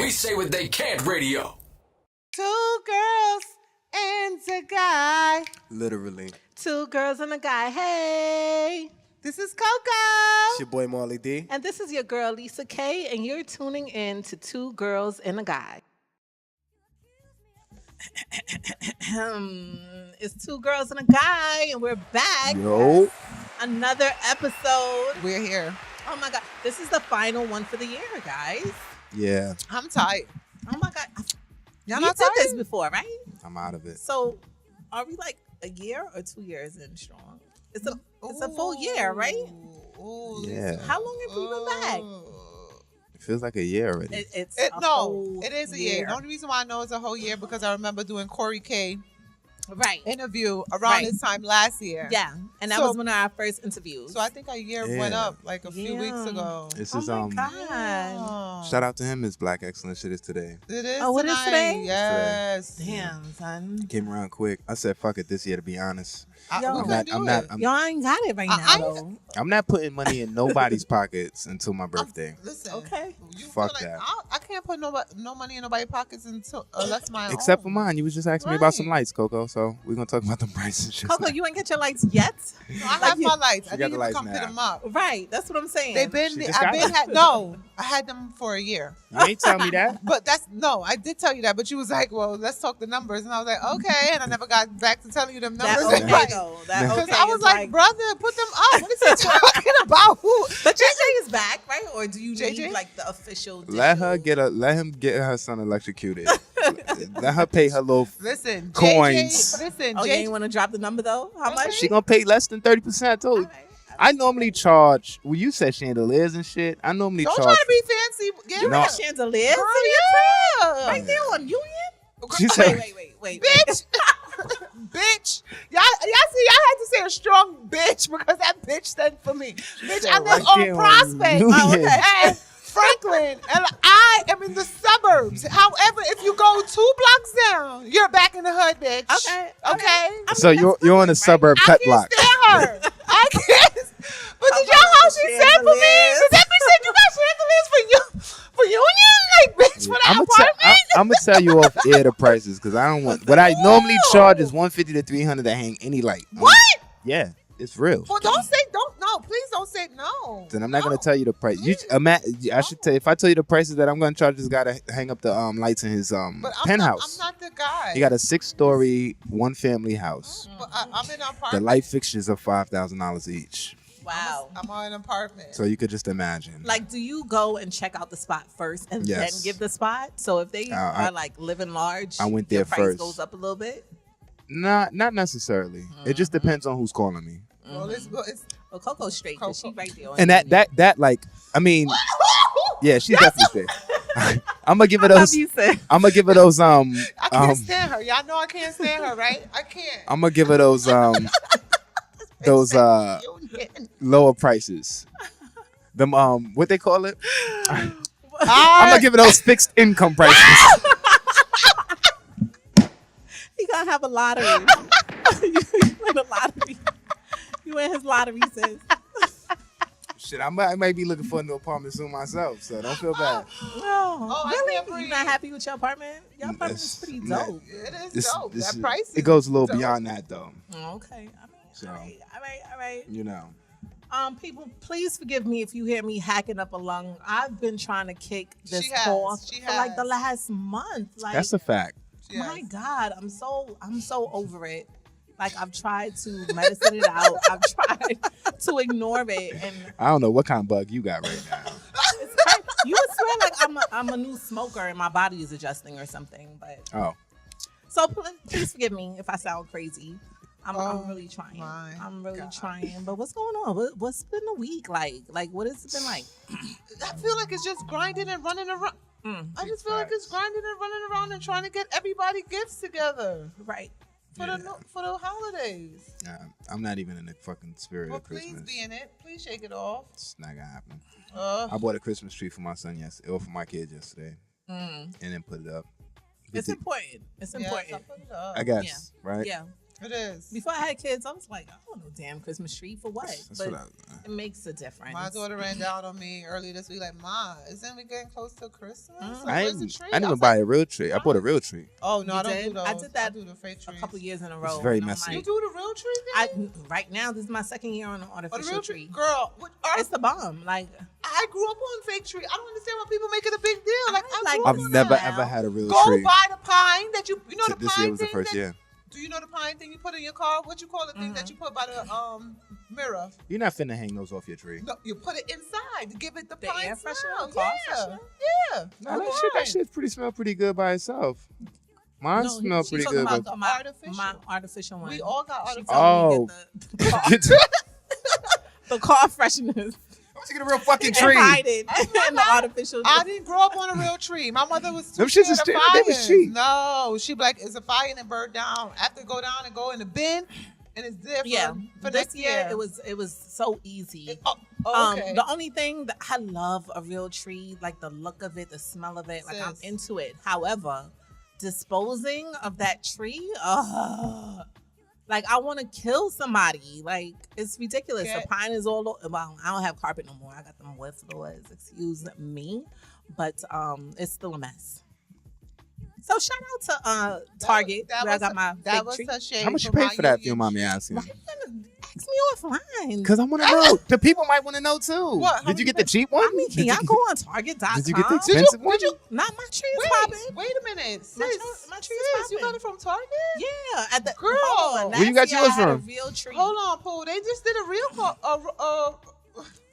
We say what they can't radio. Two girls and a guy. Literally. Two girls and a guy. Hey, this is Coco. It's your boy Marley D. And this is your girl Lisa K. And you're tuning in to Two Girls and a Guy. It's Two Girls and a Guy, and we're back. Yo. Another episode. We're here. Oh my God. This is the final one for the year, guys. Yeah. I'm tired. Oh my God. Y'all You not did tired? this before, right? I'm out of it. So are we like a year or 2 years in strong? It's a full year, right? Ooh, Yeah. How long have we been back? It feels like a year already. It is a year. The only reason why I know it's a whole year because I remember doing Corey K. Right. interview around this time last year. Yeah. And that was one of our first interviews. So I think our year went up like a few weeks ago. This oh is my God. shout out to him. His Black Excellence shit is today. It is. Oh, what is today? Yes. Damn, son. Came around quick. I said fuck it this year, to be honest. Yo, y'all ain't got it right now, though. I'm not putting money in nobody's pockets until my birthday. Listen. Okay. You Fuck feel like, that. I can't put no money in nobody's pockets unless my Except own. for mine. You was just asking me about some lights, Coco. So we're gonna talk about the prices. Just Coco, now. you ain't get your lights yet? No, I have my lights. I She got need the you to lights come pick now. them up. Right. That's what I'm saying. They've been. She just got I had them for a year. You ain't tell me that. But I did tell you that. But you was like, well, let's talk the numbers, and I was like, okay, and I never got back to telling you them that numbers. okay, Right. though. That Because okay I was is like, brother, put them up. What is he talking about? Who? But JJ is back, right? Or do you JJ? need like the official deal? Let him get her son electrocuted. Let her pay her little Listen, coins. JJ, listen, Oh, you JJ. ain't want to drop the number though? How much? She gonna pay less than 30%. All Too. right. I normally charge. Well, you said chandeliers and shit. I normally Don't charge. try to be fancy. Get You No. got chandeliers Girl, in your crib? yeah. Right there on Union? She said, Wait. Bitch. Bitch. Y'all see, y'all had to say a strong bitch because that bitch stood for me. Bitch, I live right there on on Prospect. Union. Oh, okay. And Franklin, and I am in the suburbs. However, if you go 2 blocks down, you're back in the hood, bitch. Okay. Okay. so you're on a suburb I cut can't block. stand her. I can't. But did y'all how she said for me? Chandeliers. Did that bitch said you got chandeliers for you for Union? Like bitch for that apartment? I'm gonna tell you off air the prices because I don't want. What I normally charge is $150 to $300 to hang any light. What? Yeah, it's real. Well, please don't say no. Then I'm not gonna No. tell you the price. I should tell. If I tell you the prices that I'm gonna charge this guy to hang up the lights in his But I'm penthouse. not the guy. He got a 6-story, 1-family house. But I'm in an The apartment. light fixtures are $5,000 each. Wow. I'm on an apartment. So you could just imagine. Like, do you go and check out the spot first and Yes. then give the spot? So if they I- are like living large, I went your there price first. goes up a little bit. not necessarily. It just depends on who's calling me. Well, it's Well, Coco's straight because she Coco. right there. On And Union. that like, I mean, yeah, she's definitely there. I'm gonna give her I love those. you, sis. I'm gonna give her those. I can't stand her. Y'all know I can't stand her, right? I can't. I'm gonna give her those. Those Union. lower prices. Them what they call it? I'm Alright. gonna give her those fixed income prices. He gonna have a lottery. you win a lottery. You win his lottery, sis. Shit, I might be looking for a new apartment soon myself, so don't feel bad. Oh, I really? can't You breathe. not happy with your apartment? Your apartment is It's pretty not- dope. It is This- dope. this That is- price. it goes a little dope. beyond that, though. Okay. I mean, So. all right. You know, People, please forgive me if you hear me hacking up a lung. I've been trying to kick this She has. cough She for like the has. last month. Like, that's a fact. Yes. my God, I'm so over it. Like, I've tried to medicine it out. I've tried to ignore it, and I don't know what kind of bug you got right now. it's crazy. You would swear like I'm a new smoker and my body is adjusting or something. But Oh, so please forgive me if I sound crazy. I'm really trying. my I'm really God. trying. But what's going on? What's been the week like? Like, what has it been like? I feel like it's just grinding and running around. I just feel like it's grinding and running around and trying to get everybody gifts together Right. for the holidays. nah, I'm not even in the fucking spirit Well, of please Christmas. be in it. Please shake it off. It's not gonna happen. Uh, I bought a Christmas tree for my son yesterday, or for my kid yesterday, and then put it up. It's important. It's yes, important. I put it up. I guess, right? Yeah. It is. Before I had kids, I was like, I don't know, damn Christmas tree for what? That's But what it makes a difference. My daughter ran down on me earlier this week, like, Ma, isn't we getting close to Christmas? So I where's the didn't tree? even was buy like, a real tree. I bought a real tree. oh, no, You I don't did? do those. I did that do the fake trees. a couple years in a row. very and I'm messy. You like, do the real tree thing? right now, this is my second year on an Oh, the artificial real tree. Girl, It's the bomb. Like, I grew up on fake tree. I don't understand why people make it a big deal. Like, I like grew up I've on never that. ever had a real Go tree. buy the pine that you know the This pine year was the thing first that- year. Do you know the pine thing you put in your car? What you call the thing that you put by the mirror? You're not finna hang those off your tree. No, you put it inside to give it the The pine air freshener, smell. car Yeah, freshener? yeah. No, that shit smell pretty good by itself. Mine no, smell she's pretty talking good. about but- my Artificial. artificial one. We all got She artificial. told me Oh. to get Get to- the car fresheners I want to get a real fucking and tree. hide it in the artificial. I didn't grow up on a real tree. My mother was too Them shits scared is of straight- they was fires. cheap. No, she'd be like, it's a fire and it burned down. I have to go down and go in the bin, and it's there for this next year it was so easy. Okay. The only thing that I love a real tree, like the look of it, the smell of it, like I'm Sis. into it. However, disposing of that tree, like I want to kill somebody. Like it's ridiculous. Okay. The pine is all over. Well, I don't have carpet no more. I got them wood floors. Excuse me, but it's still a mess. So shout out to Target where I got my that fake was tree. a shame. How much you for pay my for that, if Union you don't mind me tree. asking? Why you gonna ask me offline? Because I want to know. The people might want to know too. What? How Did you many get the cheap one? I mean, can y'all go on Target.com? Did you get the Did expensive one? Not my tree is popping. Wait a minute, sis. My tree is Sis, you got popping. it from Target? Yeah, at the Girl. hold on, Where you got last year yours I had a from? real tree. Hold on, Pooh. They just did a real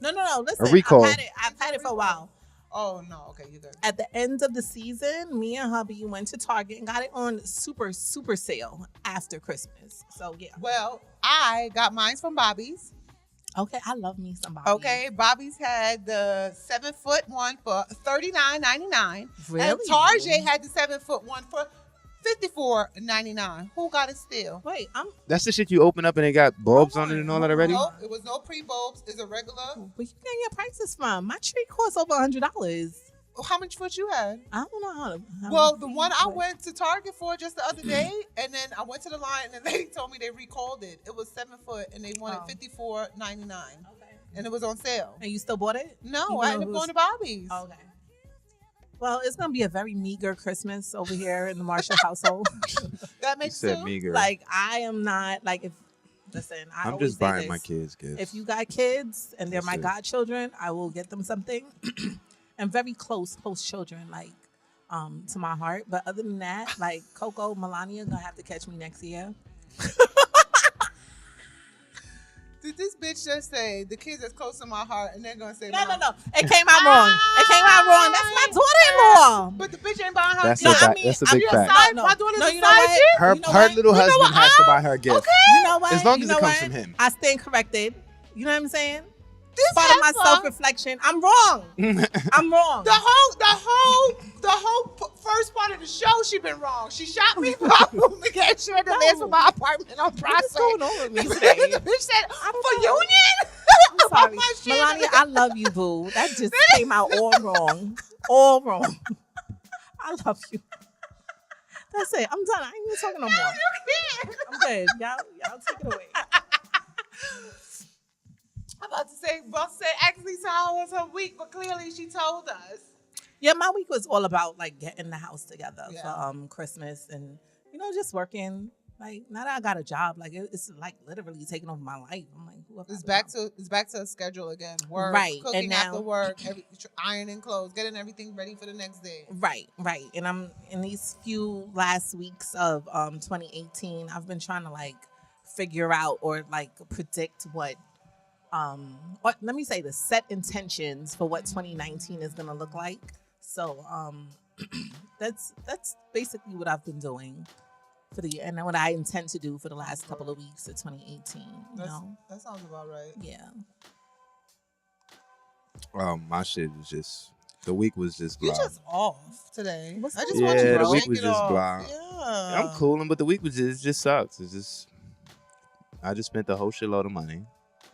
No. Listen, recall. I've had it for a while. Oh no, okay, you good. At the end of the season, me and hubby went to Target and got it on super sale after Christmas. So yeah. Well, I got mine from Bobby's. Okay, I love me somebody. Okay, Bobby's had the 7-foot one for $39.99. Really? And Target had the 7-foot one for $54.99. Who got it still? Wait, That's the shit you open up and they got bulbs on it and all that already? Nope, it was no pre-bulbs. It's a regular. where you getting your prices from? My tree costs over $100. How much foot you had? I don't know how Well, the one I went to Target for just the other day, and then I went to the line, and the lady told me they recalled it. It was 7 foot, and they wanted $54.99, Okay. and it was on sale. And you still bought it? No, Even I though ended it up was- going to Bobby's. Okay. Well, it's gonna be a very meager Christmas over here in the Marshall household. That You makes said sense. meager. Like I am not like if listen, I I'm always just say buying this. my kids gifts. If you got kids and they're That's my it. godchildren, I will get them something. And very close children, like to my heart. But other than that, like Coco, Melania gonna have to catch me next year. Did this bitch just say the kids that's close to my heart, and they're gonna say No. Mom. It came out wrong. It came out wrong. That's my daughter-in-law. But the bitch ain't buying her. That's No, a I fact. mean, That's a I'm big your fact. side. No, My daughter's no, a you know side what? chick. Her You know her what? little You know husband what? has to buy her gifts. Okay. You know what? As long You as know it comes what? from him. I stand corrected. You know what I'm saying? This Part of my heifer- self-reflection. I'm wrong. I'm wrong. The whole first part of the show, she been wrong. She shot me from the gate. She had to live for my apartment on Prospect. What's going on with me today? The bitch said, don't for know. Union? I'm sorry. My shit. Melania, I love you, boo. That just came out all wrong. All wrong. I love you. That's it. I'm done. I ain't even talking no more. You can't. I'm good. Y'all take it away. I'm about to say, actually, so how was her week? But clearly, she told us. Yeah, my week was all about like getting the house together Yeah. for Christmas and just working. Like now that I got a job, like it's like literally taking over my life. I'm like, who have I It's become? back to a schedule again. Work, Right, and cooking now- after work, ironing clothes, getting everything ready for the next day. Right. And I'm in these few last weeks of 2018. I've been trying to like figure out or like predict what or let me say the set intentions for what 2019 is gonna look like. So that's basically what I've been doing for the year and what I intend to do for the last couple of weeks of 2018. You know? That sounds about right. Yeah. My shit was just the week was just You blah. just off today. What's I just going want on, you to bro? the week shake was it just off. blah. Yeah. I'm cooling, but the week was just it just sucks. It's just I just spent a whole shitload of money,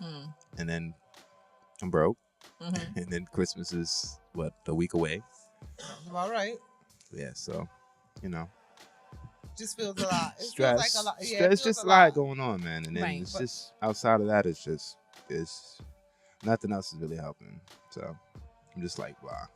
Mm. and then I'm broke, Mhm. and then Christmas is a week away. Sounds about right. Yeah, so you know. just feels a lot. It Stress. feels like a lot. Yeah, Stress. it It's feels just a a lot lot. going on, man. And then Right. it's just outside of that, it's nothing else is really helping. So I'm just like, wow.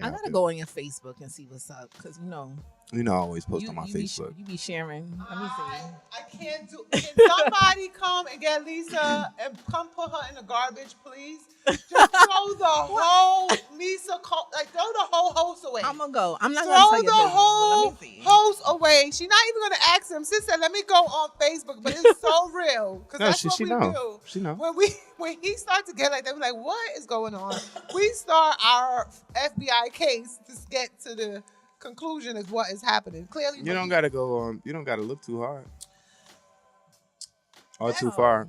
I gotta go on your Facebook and see what's up, because I always post on my you Facebook. you be sharing. Let me see. I can't do. Can somebody come and get Lisa and come put her in the garbage, please? Just throw the whole Lisa, throw the whole host away. I'm gonna go. I'm not Throw gonna tell your the business, but whole let me see. host away. She's not even gonna ask him. Sis said, "Let me go on Facebook," but it's so real because No, that's she what we know. do. She know. When he starts to get like that, we're like, "What is going on?" We start our FBI case to get to the conclusion is what is happening. Clearly, You don't gotta go on. You don't gotta look too hard or too far.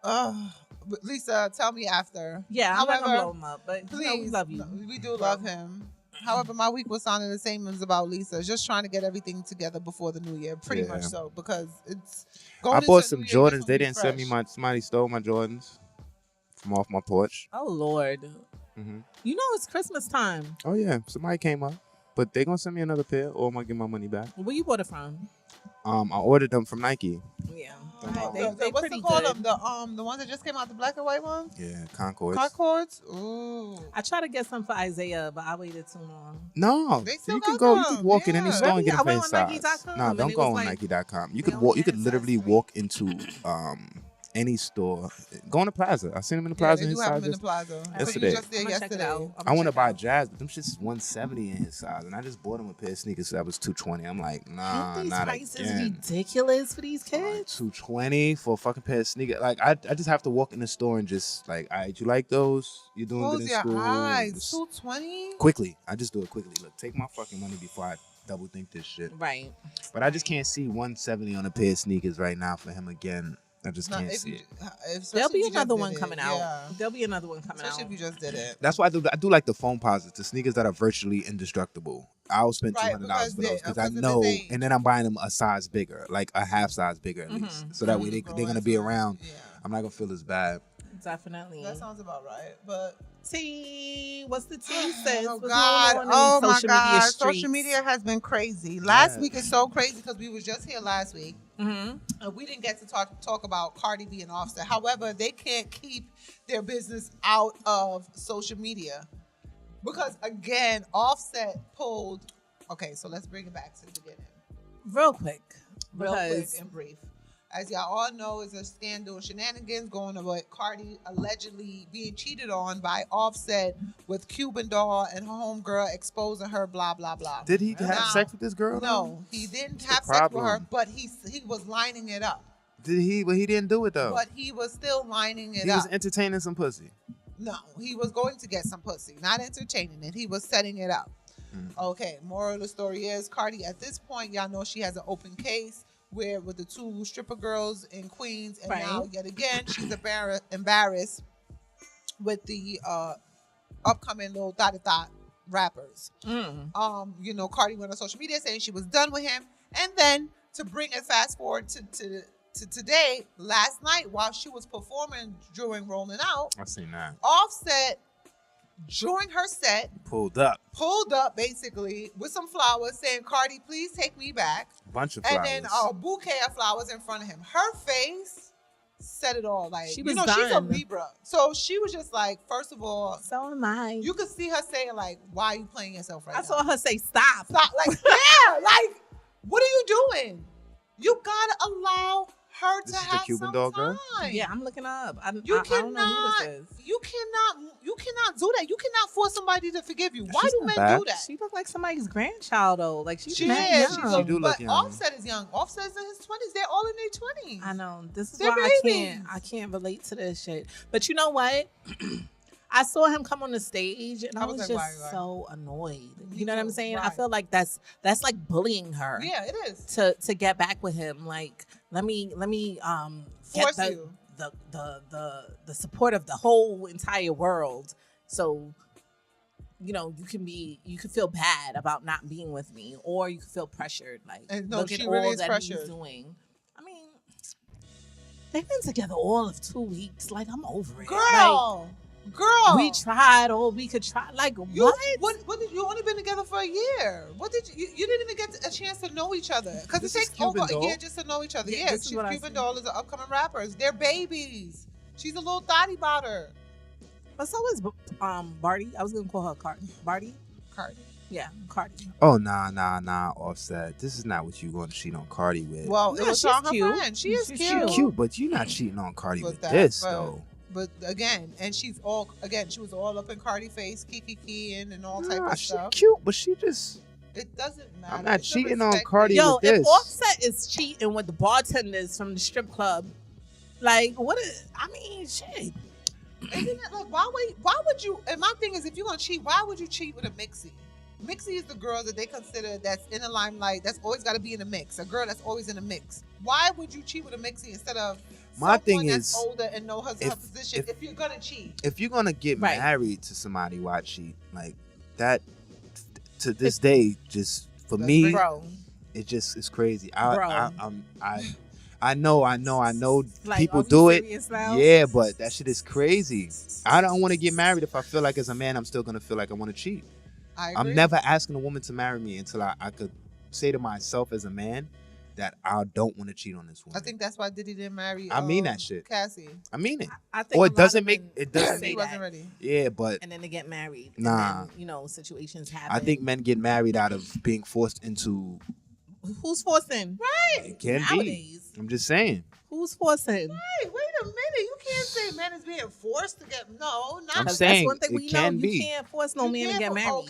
But Lisa, tell me after. Yeah, I'm not gonna blow him up, but Please, we love you. no, we do love him. However, my week was sounding the same as about Lisa. Just trying to get everything together before the new year, pretty much so, because it's going. I into bought the some new year, Jordans. They didn't send me fresh. somebody stole my Jordans from off my porch. Oh Lord, you know it's Christmas time. Oh yeah, somebody came up, but they gonna send me another pair, or I'm gonna get my money back. Where you bought it from? I ordered them from Nike. Yeah, They What's pretty it called? good. The ones that just came out, the black and white ones. Yeah, Concords. Concords. Ooh. I tried to get some for Isaiah, but I waited too long. No, They still you can got go. You them. can walk in any Yeah. store and Really? get I them for went his on size. Nike.com No, and don't it go was on like, Nike.com. You they could only walk. You had could size literally 3. walk into any store. Go in the Plaza. I seen him in the Plaza. Yeah, they his do have size them in the is- plaza. yesterday. You just there I'm gonna check it yesterday. out. I want to buy Jazz, but them shit's 170 in his size, and I just bought him a pair of sneakers that was 220. I'm like, nah, Ain't these not prices again. ridiculous for these kids? 220 for a fucking pair of sneakers. Like I just have to walk in the store and just like, all right, you like those? You're doing good Close in your school. eyes. Just 220. quickly. I just do it quickly. Look, take my fucking money before I double think this shit. Right. But I just can't see 170 on a pair of sneakers right now for him again. I just can't see it. There'll be another one coming out. Yeah. There'll be another one coming Especially out. if you just did it. That's why I do like the foam posits, the sneakers that are virtually indestructible. I'll spend Right, $200 for those because I because of know, his age. and then I'm buying them a size bigger, like a half size bigger at least, so that way they're gonna be around. Yeah. I'm not gonna feel as bad. Definitely. That sounds about right. But T, what's the T says? oh What's God, going on in these social media streets? social media has been crazy. Last week is so crazy because we was just here last week. We didn't get to talk about Cardi B and Offset. However, they can't keep their business out of social media because again, Offset pulled. Okay, so let's bring it back to the beginning, Real quick. real quick Because and brief. As y'all all know, is a scandal and shenanigans going on with Cardi allegedly being cheated on by Offset with Cuban Doll and her homegirl exposing her, blah, blah, blah. Did he have Now, sex with this girl? No, he didn't the have sex with her, problem? but he was lining it up. Did he? But he didn't do it though. But he was still lining it He up. was entertaining some pussy. No, he was going to get some pussy, not entertaining it. He was setting it up. Okay, moral of the story is Cardi, at this point, y'all know she has an open case where with the 2 stripper girls in Queens, and now yet again she's embarrassed with the upcoming little dot rappers. You know, Cardi went on social media saying she was done with him, and then to bring it fast forward to today, last night while she was performing during Rolling Out, I seen that. Offset during her set Pulled up. basically with some flowers saying, Cardi, please take me back. Bunch of flowers. And then a bouquet of flowers in front of him. Her face said it all. Like, She was she's a done. Libra. So she was just like, first of all, so am I. you could see her saying, like, why are you playing yourself right I now? saw her say stop. Stop. Like, yeah, like, what are you doing? You gotta allow her This to is the have Cuban some doll girl? time. Yeah, I'm looking up. I don't cannot. know who this is. You cannot do that. You cannot force somebody to forgive you. Why She's do not men bad. do that? She looked like somebody's grandchild though. Like she's She mad is. young. She do look But young. Offset is young. Offset's in his 20s. They're all in their 20s. I know. This is They're why babies. I can't relate to this shit. But you know what? I saw him come on the stage and I was like, just why? So annoyed. Me You know what I'm too. saying? I Right. feel like that's like bullying her. Yeah, it is. To get back with him. Like let me Force get you. the support of the whole entire world. So you know, you could feel bad about not being with me, or you could feel pressured. Like, And no, look at she all really is that pressured. he's doing. I mean, they've been together all of 2 weeks. Like, I'm over it. Girl, we tried or we could try. Like, What did you only been together for a year? What did you didn't even get a chance to know each other because it This is takes over Cuban a year Doll? just to know each other. Yeah, Yeah, this is what I Cuban said. Doll is an upcoming rapper. They're babies. She's a little thotty about her. But so is Barty. I was gonna call her Cardi. Barty? Cardi. Yeah, Cardi. Oh, nah, Offset. This is not what you going to cheat on Cardi with. Well, No, it was she's on her cute. friend. She is She's cute. She cute, but you're not cheating on Cardi But with that- this, but- though. But again, and she was all up in Cardi face, kiki and all type Nah, of she stuff. cute, but she just... It doesn't matter. I'm not It's a cheating on respect Cardi thing. Yo, with if this. Offset is cheating with the bartenders from the strip club, like, what is, I mean, shit. Isn't it like why would you? And my thing is, if you're gonna cheat, why would you cheat with a mixie? Mixie is the girl that they consider that's in the limelight. That's always got to be in the mix. A girl that's always in the mix. Why would you cheat with a mixie instead of My thing someone that's is, older and know her position? if- If you're gonna cheat, If you're going to get Right. married to somebody, why cheat? Like, that, to this day, just, for That's me, Bro, it's crazy. Bro. I know like, people are we do it. serious now? Yeah, but that shit is crazy. I don't want to get married if I feel like as a man I'm still gonna feel like I want to cheat. I agree. I'm never asking a woman to marry me until I could say to myself as a man that I don't want to cheat on this I woman. think that's why Diddy didn't marry. I mean that shit. Cassie. I mean it. I think Or a it lot doesn't of make men it doesn't say He make wasn't that, ready. yeah, but and then they get married. Nah. And then, situations happen. I think men get married out of being forced into. Who's forcing? It can be. Nowadays. I'm just saying. Who's forcing? Hey, wait a minute. You can't say men is being forced to get I'm not That's saying one thing it we can know. be. You can't force no man to get married.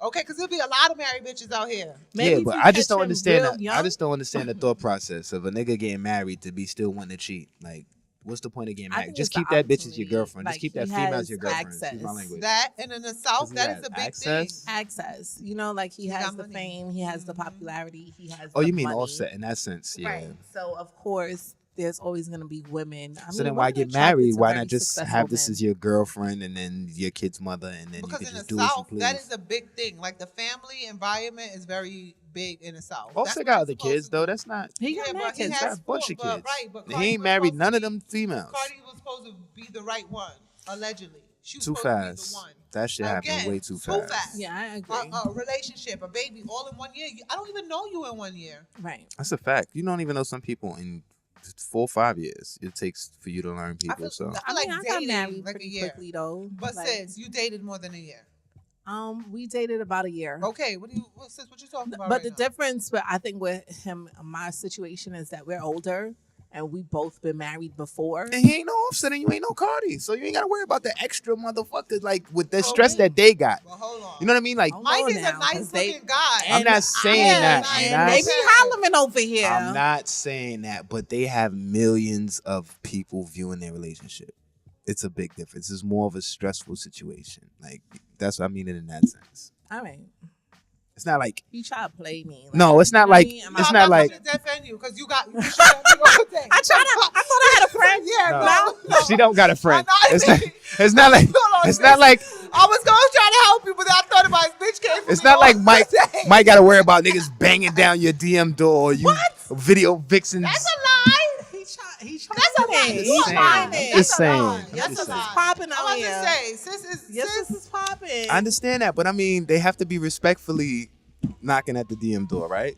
Okay, because there'll be a lot of married bitches out here. Maybe Yeah, if but you I just catch don't him understand real that. young. I just don't understand the thought process of a nigga getting married to be still wanting to cheat. Like, what's the point of getting I married? think Just it's the keep that bitch as your opportunity. girlfriend. Like, Just keep that he female has as your girlfriend. Excuse my access. language. That and in the South, Does he that have is a big access? thing. Access. Like he has got the money. fame, he has the Mhm. popularity, he has. Oh, the you mean money. Offset in that sense? Yeah. Right. So of course, there's always going to be women. So then why get married? Why not just have this as your girlfriend and then your kid's mother and then Because you in can just the do as you South, please? that is a big thing. Like the family environment is very big in the South. Offset That's got what other you're supposed kids to though. do. That's not. He got Yeah, mad but he kids. He's has got a bunch four- of but kids. right, but And Cardi he ain't was married supposed none to of be- them females. Cardi was supposed to be the right one, allegedly. She was Too supposed to be fast. the one. That shit happened Again, way too too fast. fast. Yeah, I agree. A relationship, a baby, all in 1 year. I don't even know you in 1 year. Right. That's a fact. You don't even know some people in 4 or 5 years it takes for you to learn people. So I like mean, I got dating married like a pretty year. quickly though. But Like, sis, you dated more than a year. we dated about a year. Okay, what you talking about? But right the now? difference, I think, with him, my situation is that we're older and we both been married before. and he ain't no Offset and you ain't no Cardi, so you ain't gotta worry about the extra motherfuckers like with the Oh, stress really? that they got. Well, hold on. You know what I mean? Like Hold Mike on is now, a nice 'cause they- looking guy. I'm not saying that. I'm And not they be saying- hollering over here. I'm not saying that, but they have millions of people viewing their relationship. It's a big difference. It's more of a stressful situation. Like that's what I mean it in that sense. All right. It's not like You try to play me. Like, no, it's not you know what like I mean? No, it's I'm not like going to defend you because you shot me all day. I thought I had a friend. Yeah, no, she don't got a friend. I know. It's not. It's not like. Hold on, It's not sis. like. I was going to try to help you, but I thought about his bitch came for It's me not all like Mike. day. Mike got to worry about niggas banging down your DM door. Or you video vixens. That's a lie. He tried. That's a lie. it. You He a tried lie. it. I'm just That's a lie. saying. That's I'm a just lie. saying. Popping I out was here. to say, sis is Yes, sis. this is popping. I understand that, but I mean, they have to be respectfully knocking at the DM door, right?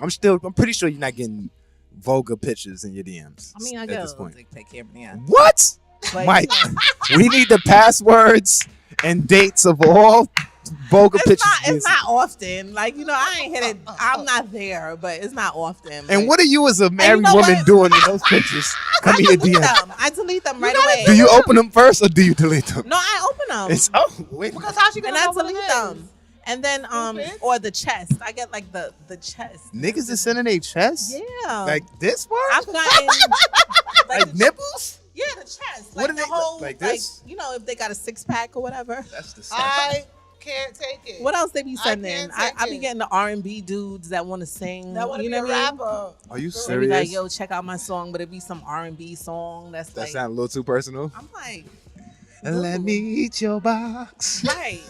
I'm pretty sure you're not getting vulgar pictures in your DMs. I mean, I at get a this little point. dick pic here and there. What? But, Mike, you know, we need the passwords and dates of all vulgar pictures. it's not often. Like, I ain't hit it. I'm not there, but it's not often. And Like, what are you as a married know woman what? doing in those pictures? Come in your delete DM. them. I delete them right away. Do you open them first or do you delete them? No, I open them. It's wait. Because how she gonna and I know what it delete is? them. And then Stupid. or the chest. I get like the chest. Niggas is sending their chest? Yeah. Like this part? I've gotten Like the, nipples? yeah, the chest. What Like are the they- whole like this? if they got a 6-pack or whatever. That's the I can't take it. What else they be I sending? can't I take be it. getting the R&B dudes that want to sing. That want to you be know a what I mean? Are rapper. you They be serious? like, yo, check out my song, but it be some R&B song that's That like. sound a little too personal. I'm like, Let me eat your box. right.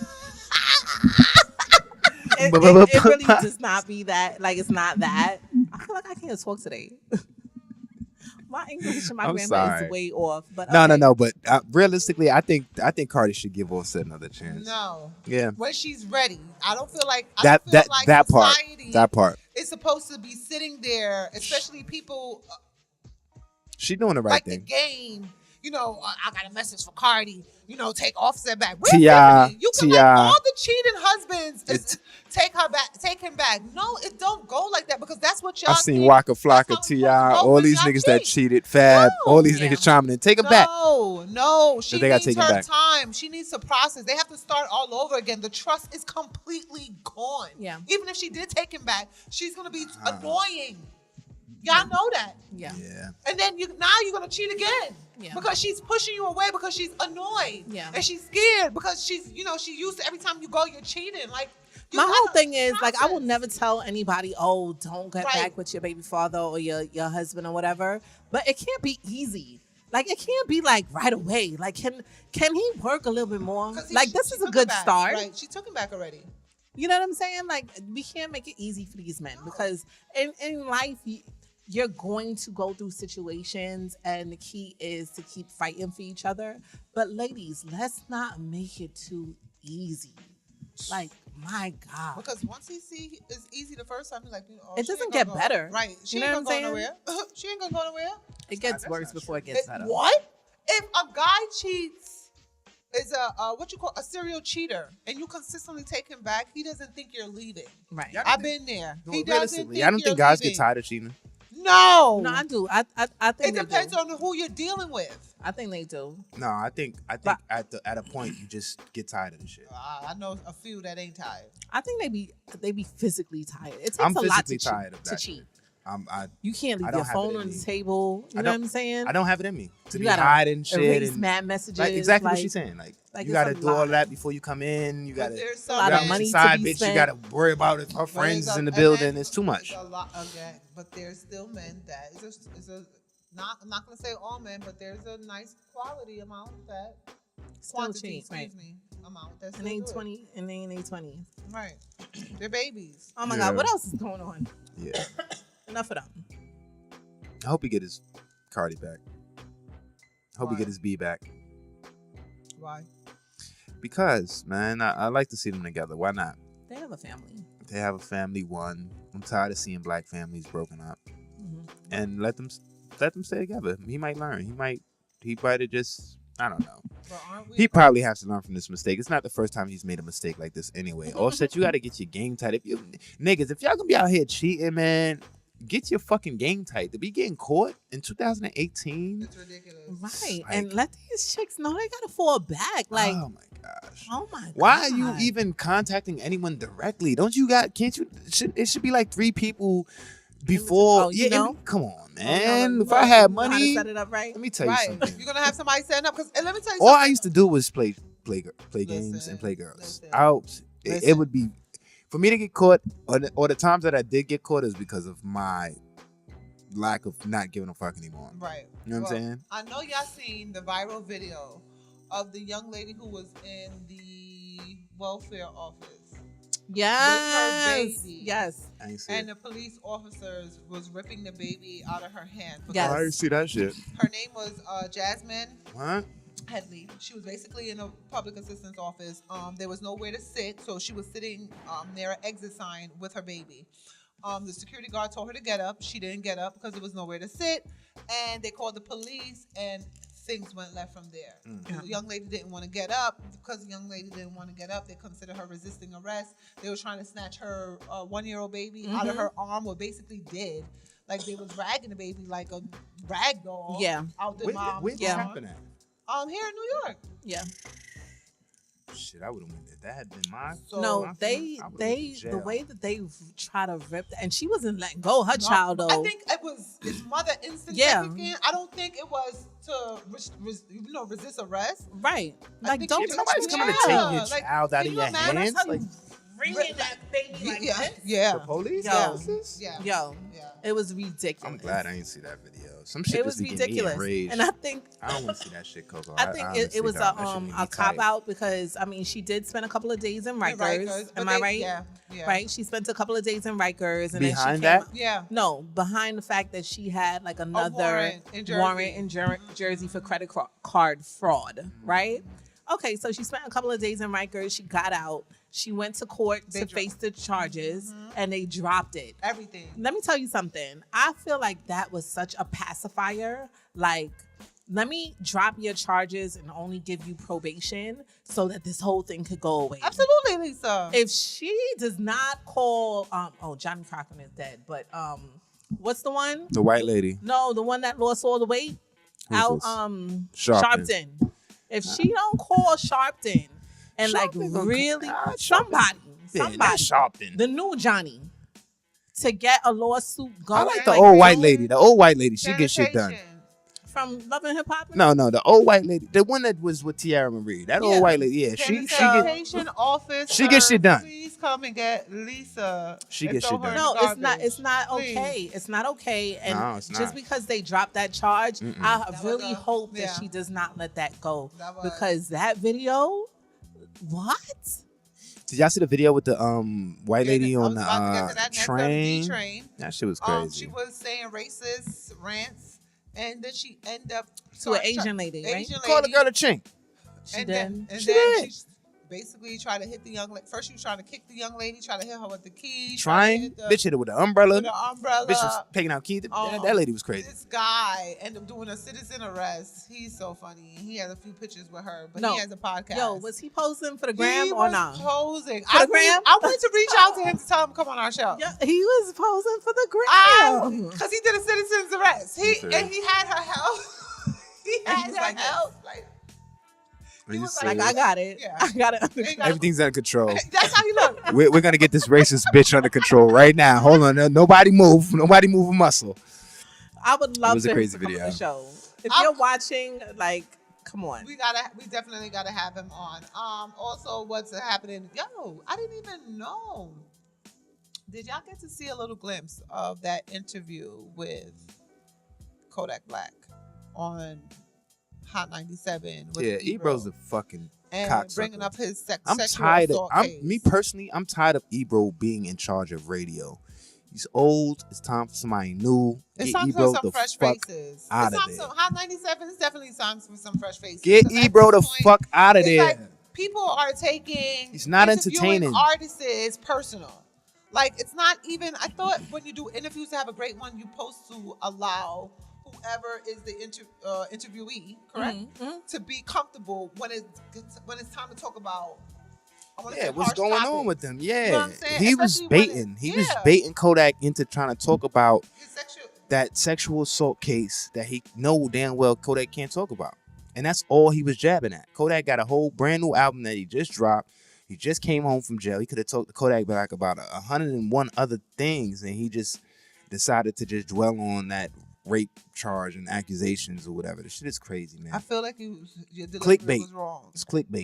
It really does not be that. Like, it's not that. I feel like I can't talk today. My English and my I'm grammar sorry. is way off. But No, okay. no. But realistically, I think Cardi should give Offset another chance. No. Yeah. When she's ready. I don't feel like That part. is supposed to be sitting there, especially people She doing the right like thing. the game. You know, I got a message for Cardi. You know, take Offset back. Where's T.I. Tiffany? You can let all the cheating husbands take him back. No, it don't go like that because that's what y'all. I've seen think. Waka That's how Flocka, it's supposed to T.I., go all when these y'all niggas that cheat. cheated, Fab, all these Yeah. niggas chiming in. Take them back. No, she They gotta needs take it her back. time. She needs to process. They have to start all over again. The trust is completely gone. Yeah. Even if she did take him back, she's gonna be annoying. Y'all know that. Yeah. Yeah. And then you're gonna cheat again. Yeah. Because she's pushing you away because she's annoyed. Yeah. And she's scared because she's used to every time you go, you're cheating. Like you My whole gotta thing is like I will process. never tell anybody, oh, don't get Right. back with your baby father or your husband or whatever. But it can't be easy. Like it can't be like right away. Like can he work a little bit more? 'Cause Like she this is a took him good back, start. Right. She took him back already. You know what I'm saying? Like we can't make it easy for these men because in life you're going to go through situations and the key is to keep fighting for each other. But ladies, let's not make it too easy. Like, my God. Because once he see it's easy the first time, he's like, It she doesn't ain't get gonna go. better. Right. She You know ain't what I'm gonna go nowhere. She ain't gonna go nowhere. It gets That's worse not before true. it gets better. What? If a guy cheats, is a serial cheater, and you consistently take him back, he doesn't think you're leaving. Right. Yeah. I've been there. No, He doesn't realistically, think I don't you're think guys leaving. get tired of cheating. No. No, I do. I It think they depends do. on who you're dealing with. I think they do. No, I think But- at a point you just get tired of the shit. I know a few that ain't tired. I think they be physically tired. It takes I'm a lot to physically tired of to that cheat. shit. I You can't I leave don't your have it phone in on the me. table. You know what I'm saying? I don't have it in me to You be gotta hiding shit erase and mad messages. like exactly what like, she's saying. Like like you it's got to a do all lot. that before you come in. You got to. There's a lot some of men- money to side be bitch. spent. You got to worry about if her but friends there's is in the and building. then It's too much. It's a lot again, but there's still men that I'm not gonna say all men, but there's a nice quality amount that Still quantity, cheat, right? amount that's And still they good. 20 and they in their 20s. Right. They're babies. Oh my Yeah. God, what else is going on? Yeah. Enough of them. I hope he get his Cardi back. I hope he Why? get his B back. Why? Because, man, I like to see them together. Why not? They have a family. They have a family. One. I'm tired of seeing black families broken up. Mhm. And let them stay together. He might learn. He might have just, I don't know. But aren't we? He probably has to learn from this mistake. It's not the first time he's made a mistake like this anyway. Offset, you got to get your game tight. If y'all gonna be out here cheating, man, get your fucking game tight. To be getting caught in 2018. It's ridiculous. Right. Like- and let these chicks know they gotta fall back. Like, oh my gosh. oh my God. Why are you even contacting anyone directly? It should be like 3 people before. Oh, you know? come on, Oh, man. no, If I had you know how to money, set it up right. let me tell you Right. something. You're gonna have somebody stand up because let me tell you All something. I used to do was play games Listen, and play girls. listen. It Listen. would be for me to get caught, or the times that I did get caught is because of my lack of not giving a fuck anymore. Right. You know what I'm saying? I know y'all seen the viral video of the young lady who was in the welfare office. Yes. baby. Yes. I ain't see And it. the police officers was ripping the baby out of her hand. Yes. I didn't see that shit. Her name was Jasmine What? Headley. She was basically in a public assistance office. There was nowhere to sit, so she was sitting near an exit sign with her baby. The security guard told her to get up. She didn't get up because there was nowhere to sit, and they called the police, and things went left from there. The young lady didn't want to get up. Because the young lady didn't want to get up, they considered her resisting arrest. They were trying to snatch her 1-year-old baby out of her arm, or basically did. Like they was dragging the baby like a rag doll out the mom's Where'd this Yeah. happen at? Here in New York. Yeah. Shit, I would have went there. That had been mine. So No, I they would've went to the jail. way that they try to rip, and she wasn't letting go of her child though. I think it was his mother insignificant. I don't think it was to resist arrest. Right. I Like think don't she touch Nobody's me. coming to Yeah, take your like, child out can of you your imagine? hands. That's how Like you bringing that baby like yeah, this. yeah, the police Yo. officers? yeah. Yo, Yeah. it was ridiculous. I'm glad I didn't see that video. Some shit It was just be getting me ridiculous, enraged. and I think I don't want to see that shit, Coco. I think it was a cop out because I mean she did spend a couple of days in Rikers. Am I right? Yeah. Right. She spent a couple of days in Rikers, and Behind then that? she came. Yeah. No, behind the fact that she had like another warrant in Jersey for credit card fraud. Right. Okay, so she spent a couple of days in Rikers. She got out. She went to court to face the charges, and they dropped it. Everything. Let me tell you something. I feel like that was such a pacifier. Like, let me drop your charges and only give you probation so that this whole thing could go away. Absolutely, Lisa. If she does not call, Johnny Cochran is dead, but what's the one? The white lady. No, the one that lost all the weight. Who's Out, this? Sharpton. If she don't call Sharpton and Sharpton really Sharpton. somebody, Not Sharpton. the new Johnny, to get a lawsuit going. I like the old white lady. The old white lady, she gets shit done. Sanitation. From Love and Hip Hop. No, the old white lady, the one that was with Tiara Marie. That old white lady, yeah, she get Sanitation office. she gets shit done. Please come and get Lisa. She and gets throw shit her done. in the No, it's not. garbage. It's not Please. okay. It's not okay. And No, it's just not. because they dropped that charge, I That really was hope yeah. that she does not let that go That was- because that video, what? Did y'all see the video with the white lady I was on the about to get to that next on the D train? train. That shit was She crazy. was saying racist rants, and then she ended up To an Asian lady, right? Asian Call the lady. girl a chink. She and did. then, She then did. she basically tried to hit the young lady. First, she was trying to kick the young lady, try to hit her with the key. Trying, bitch hit her with an umbrella. With the umbrella. Bitch was taking out keys. That lady was crazy. This guy ended up doing a citizen arrest. He's so funny. He has a few pictures with her, but No. he has a podcast. Yo, was he posing for the gram he or was not? posing. For the gram? I wanted to reach out to him to tell him to come on our show. Yeah, he was posing for the gram. Because he did a citizen's arrest. Okay. And he had her help. he had her like, help. He was Like, I got it. Yeah. I got it. He got- Everything's under control. That's how he looked. We're gonna get this racist bitch under control right now. Hold on, nobody move. Nobody move a muscle. I would love was a for him crazy to come on video. the show. If I'm- you're watching, like, come on. We definitely gotta have him on. Also, what's happening? Yo, I didn't even know. Did y'all get to see a little glimpse of that interview with Kodak Black on Hot 97? With Yeah, Ebro's a fucking cocksucker. bringing up his I'm sexual tired of. assault case. Me personally, I'm tired of Ebro being in charge of radio. He's old. It's time for somebody new. It's Get time Ebro for some the fresh fuck faces. out It's of time there. Hot 97 is definitely time for some fresh faces. Get Because at Ebro the this point, fuck out of it's there. like people are taking He's not interviewing entertaining. artists personal. Like, it's not even, I thought when you do interviews to have a great one, you're supposed to allow whoever is the interviewee, correct, to be comfortable when it's time to talk about. I wanna say What's harsh going topics. on with him? Yeah, You know what I'm saying? he was Especially when baiting. it- He was yeah. baiting Kodak into trying to talk about His sexual- that sexual assault case that he know damn well Kodak can't talk about. And that's all he was jabbing at. Kodak got a whole brand new album that he just dropped. He just came home from jail. He could have talked to Kodak Black about 101 other things, and he just decided to just dwell on that rape charge and accusations or whatever. The shit is crazy, man. I feel like your delivery Clickbait. was wrong. It's clickbait.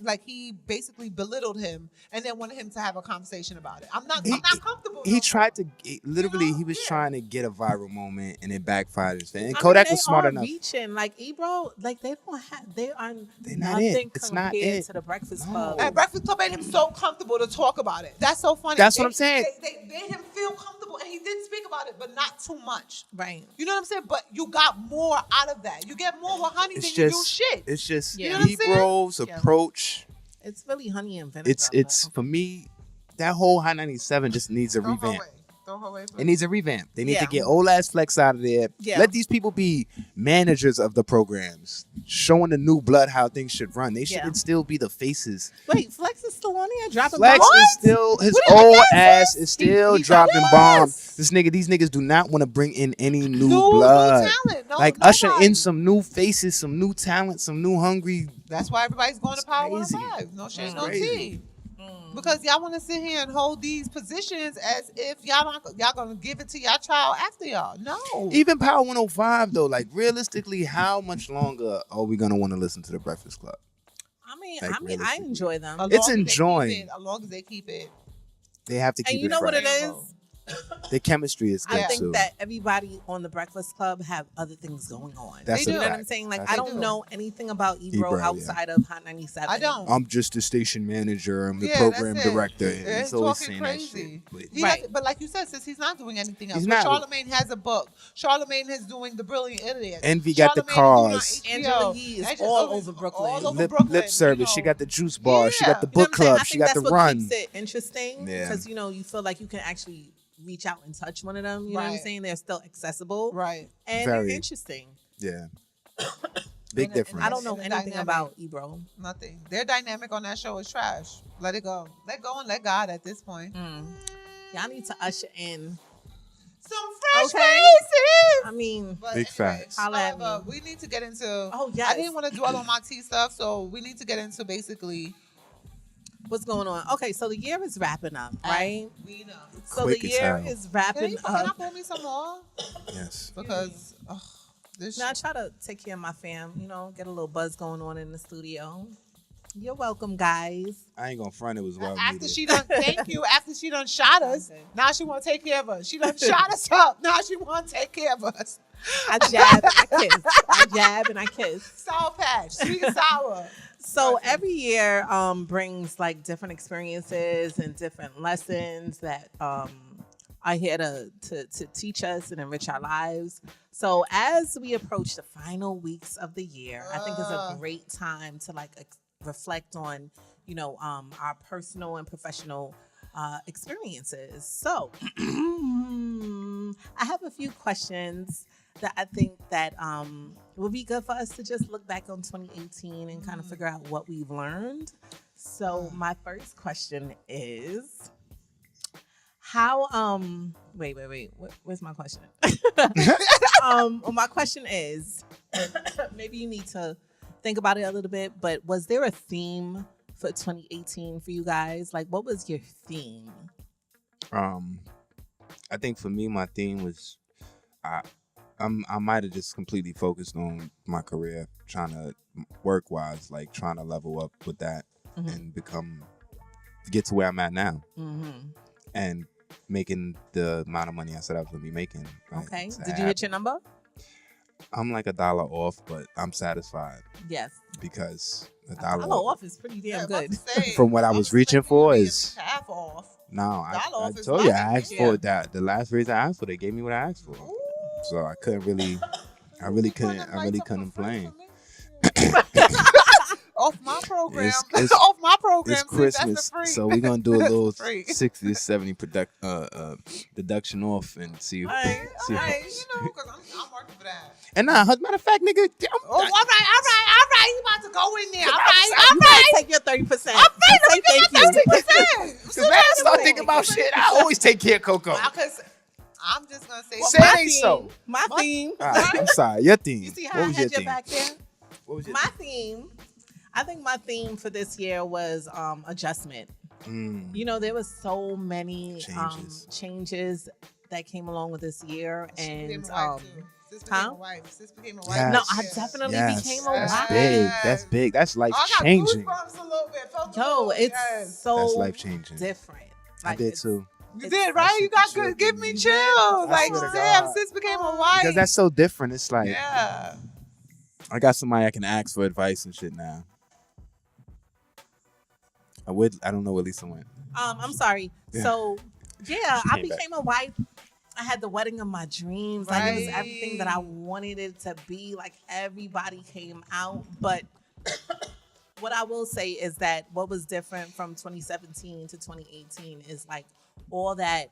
Like he basically belittled him and then wanted him to have a conversation about it. I'm not comfortable. He no tried more. to literally. You know? He was Yeah. trying to get a viral moment, and it backfired. And I mean, Kodak they was smart are enough. Reaching like Ebro, like they don't have, they are They're not nothing it. It's not compared it. to the Breakfast No. Club. And Breakfast Club made him so comfortable to talk about it. That's so funny. That's what I'm saying. They made him feel comfortable, and he did speak about it, but not too much. Right. You know what I'm saying? But you got more out of that. You get more with honey It's than you do just. shit. It's just You know what I'm saying? Ebro's Yeah. approach. It's really honey and vinegar. It's for me. That whole High 97 just needs a Throw her revamp. away. Throw her away. It needs a revamp. They need Yeah. to get old ass Flex out of there. Yeah. Let these people be managers of the programs, showing the new blood how things should run. They shouldn't still be the faces. Wait, Flex is still on there dropping Flex bombs? is still his What did old I ass say? is still He dropping yes. bombs. These niggas do not want to bring in any new New blood. talent. No, Like usher nobody. in some new faces, some new talent, some new hungry. That's why everybody's going to Power crazy. 105. No shade, It's no crazy. tea. Because y'all want to sit here and hold these positions as if y'all gonna give it to y'all child after y'all. No. Even Power 105 though, like realistically, how much longer are we gonna want to listen to the Breakfast Club? I mean, Like, I enjoy them. It's enjoying. As long as they keep it. They have to keep And you it know what fresh. it is? The chemistry is good I think too. that everybody on the Breakfast Club have other things going on. That's They a do. You know what fact. I'm saying? Like, That's I a don't fact. know anything about Ebro Ebro, yeah. outside of Hot 97. I don't. I'm just the station manager. I'm the Yeah, program that's it. director. Yeah, He's he's always talking saying crazy. that shit. He Right. has, but like you said, since he's not doing anything else, He's but not. Charlamagne has a book. Charlamagne is doing The Brilliant Idiot. Envy got the Charlamagne is doing on cars. HBO. Angela Yee is Angela- all over Brooklyn. All over Lip, Brooklyn. lip service. She you know. got the juice bar. She got the Yeah. You know book what I'm saying? club. I She think got that's the what run. keeps it interesting Yeah. because you feel like you can actually reach out and touch one of them. You know what I'm Right. saying? They're still accessible, Right. and Very. they're interesting. Yeah. Big And difference. I don't know the anything dynamic. about Ebro. Nothing. Their dynamic on that show is trash. Let it go. Let go and let God at this point. Y'all need to usher in. Some fresh Okay. faces. I mean, But Big facts. Holla at however, me. we need to get into. Oh, yes. I didn't want to dwell on my tea stuff, so we need to get into basically. what's going on? Okay, so the year is wrapping up, right? We know. So Quick the as year hell. is Can, wrapping can I up. pour me some more? Yes. Because this. Now I try to take care of my fam, get a little buzz going on in the studio. You're welcome, guys. I ain't gonna front. It was well After needed. she done, thank you. After she done shot us, Okay. now she want to take care of us. She done shot us up. Now she want to take care of us. I jab and I kiss. I jab and I kiss. Sour patch, sweet and sour. So every year brings like different experiences and different lessons that are here to teach us and enrich our lives. So as we approach the final weeks of the year, I think it's a great time to reflect on, our personal and professional experiences. So I have a few questions that I think that would be good for us to just look back on 2018 and kind of figure out what we've learned. So my first question is how wait, where's my question? My question is maybe you need to think about it a little bit, but was there a theme for 2018 for you guys? Like, what was your theme? I think for me, my theme was I might have just completely focused on my career, trying to work wise, like trying to level up with that and get to where I'm at now, and making the amount of money I said I was gonna be making. Like, Okay. to Did you hit your number? I'm like $1 off, but I'm satisfied Yes. because $1 off is pretty damn good. From what I was reaching for is half off. no. I $1 off is told you I nothing. asked for that. The last raise I asked for, they gave me what I asked for. So I couldn't really. I really couldn't complain. Off my program. It's- Off my program. It's sis, Christmas, that's the free. so we're gonna do a little Free. 60 to 70 deduction off and see. Alright, see- alright. Because I'm working for that. And as a matter of fact, nigga, Oh, all right. You about to go in there. All right. You gotta take your 30%. Say thank you. Because when I start thinking about shit, I always take care of Coco. Because I'm just going to say. Say it ain't so. My theme. All right, I'm sorry. Your theme. You see What how I was your had your theme? back there? What was your My theme, I think my theme for this year was adjustment. theme? There was so many Changes. changes that came along with this year, and Sis became huh? a wife. Sis became a wife. Yes. no, I definitely Yes, became a that's wife. big. That's big. That's life I got changing. goosebumps a little bit. Felt a Yo, little, it's yes. so That's life changing. different. I did it's- too. You it's- did, right? You got good. Give me chills. Like, swear to damn, God. sis became a wife. Because that's so different. It's like yeah. I got somebody I can ask for advice and shit now. I don't know where Lisa went. I'm sorry. Yeah. So yeah, She I came back. became a wife. I had the wedding of my dreams. Like it was Right. everything that I wanted it to be. Like everybody came out. But what I will say is that what was different from 2017 to 2018 is like all that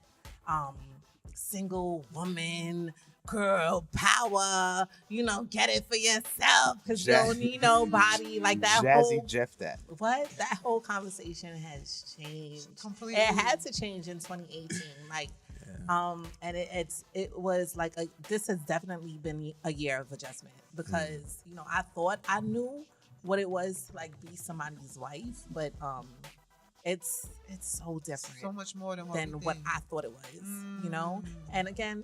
single woman girl power, get it for yourself because you don't need nobody. Like that Jazzy whole Jeff that. that whole conversation has changed Completely. It had to change in 2018. Like, and it was like this has definitely been a year of adjustment because I thought I knew what it was to like be somebody's wife, but it's so different So much more than what I thought it was. And again,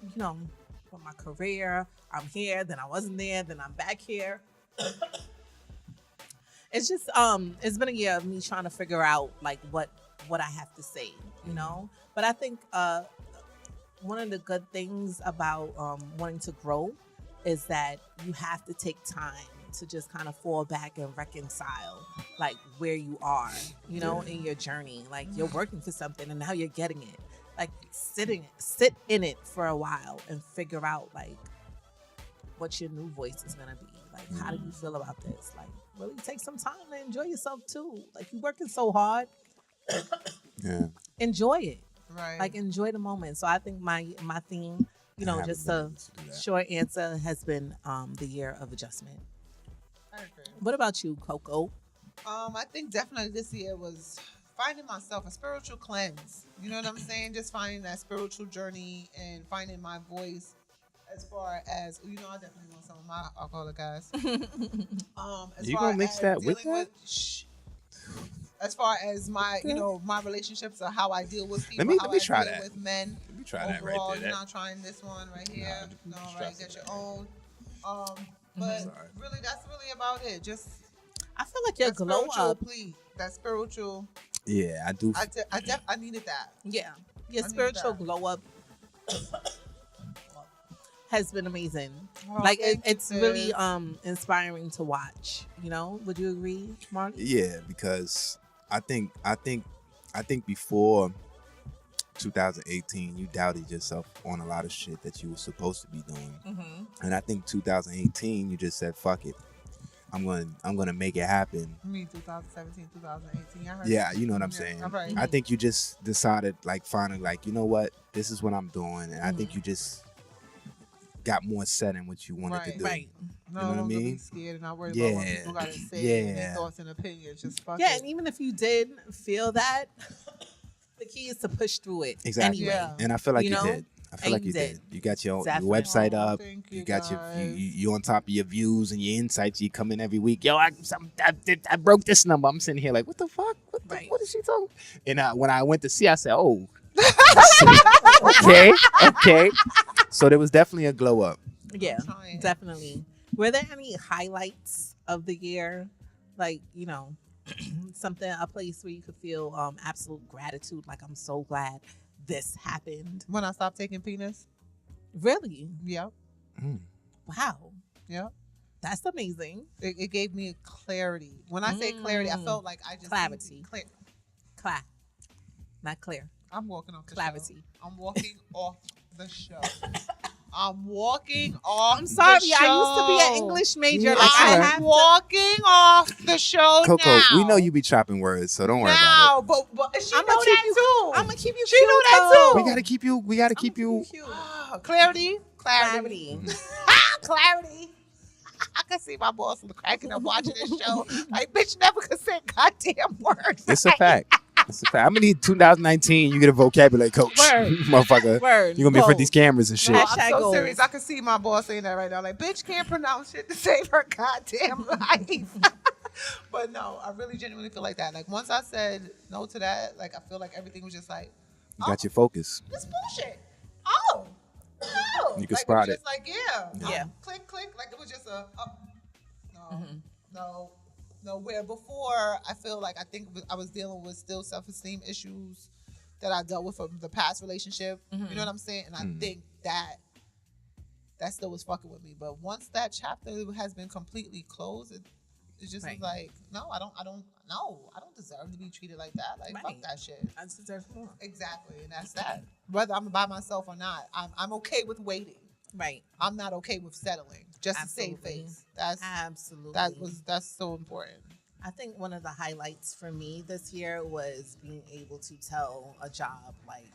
for my career, I'm here, then I wasn't there, then I'm back here. It's just it's been a year of me trying to figure out like what I have to say, But I think one of the good things about wanting to grow is that you have to take time to just kind of fall back and reconcile like where you are, in your journey. Like you're working for something and now you're getting it. Like sit in it for a while and figure out like what your new voice is gonna be. Like how do you feel about this? Like really take some time to enjoy yourself too. Like you're working so hard. Yeah. Enjoy it. Right. Like enjoy the moment. So I think my theme, just a short answer has been the year of adjustment. I agree. What about you, Coco? I think definitely this year was finding myself, a spiritual cleanse. You know what I'm saying? Just finding that spiritual journey and finding my voice. As far as I definitely want some of my alcoholic guys. You gonna mix that with that? As far as my, my relationships or how I deal with people, Let how me I try deal that. with men. Let me try Overall, that right there. You're not trying this one right here. No, right, get your own. But really, that's really about it. Just I feel like your glow up. That spiritual. Yeah, I do. I needed that. Yeah, your spiritual glow up has been amazing. Oh, Like it's really inspiring to watch. Would you agree, Mark? Yeah, because I think before 2018, you doubted yourself on a lot of shit that you were supposed to be doing, and I think 2018, you just said, "Fuck it, I'm gonna make it happen." Me, 2017, 2018. I heard Yeah, you know what I'm saying. Right. I think you just decided, like, finally, like, you know what, this is what I'm doing, and I think you just got more set in what you wanted to do. Right. No, you know what I don't mean? be scared and not worry about what people gotta say and their thoughts and opinions. Just fuck it. And even if you did feel that, the key is to push through it. Exactly. Anyway. Yeah. And I feel like you know? did. I feel And like you you did. did. You got your Definitely. website up. Thank You you got guys. you on top of your views and your insights. You come in every week. Yo, I broke this number. I'm sitting here like, what the fuck? What is she talking? And when I went to see, I said, oh, okay. So there was definitely a glow up. Yeah, definitely. Were there any highlights of the year? Like, something, a place where you could feel absolute gratitude. Like, I'm so glad this happened. When I stopped taking penis. Really? Yep. Wow. Yep. That's amazing. It gave me clarity. When I say clarity, I felt like I just clarity. Not clear. I'm walking off the clarity. show. I'm walking off the show. I'm walking off. I'm sorry. The show. I used to be an English major. Like I'm walking off the show Coco, now. we know you be chopping words, so don't worry now, about it. but she I'm know that too. I'm gonna keep you. She cute, know that though. too. We gotta keep you. Clarity. Clarity. Clarity. I can see my boss cracking up watching this show. Like, bitch never could say goddamn words. It's a fact. It's a fact. I'm gonna need 2019. You get a vocabulary coach, Word. motherfucker. Word. You're gonna be in front of these cameras and shit. No, I'm Hashtag so goals. serious. I can see my boss saying that right now. Like, bitch can't pronounce shit to save her goddamn life. But no, I really genuinely feel like that. Like, once I said no to that, like, I feel like everything was just like, You got your focus. this bullshit. Oh. No. You can like, spot it. Was it. just like, yeah. Yeah. Click. Like, it was just no. Where before, I feel like I was dealing with still self-esteem issues that I dealt with from the past relationship. You know what I'm saying? And I think that still was fucking with me. But once that chapter has been completely closed, it's just was like, no, I don't deserve to be treated like that. Like, fuck that shit. I deserve more. Exactly, and that's that. Whether I'm by myself or not, I'm okay with waiting. Right. I'm not okay with settling just Absolutely. to save face. That's Absolutely. that's so important. I think one of the highlights for me this year was being able to tell a job like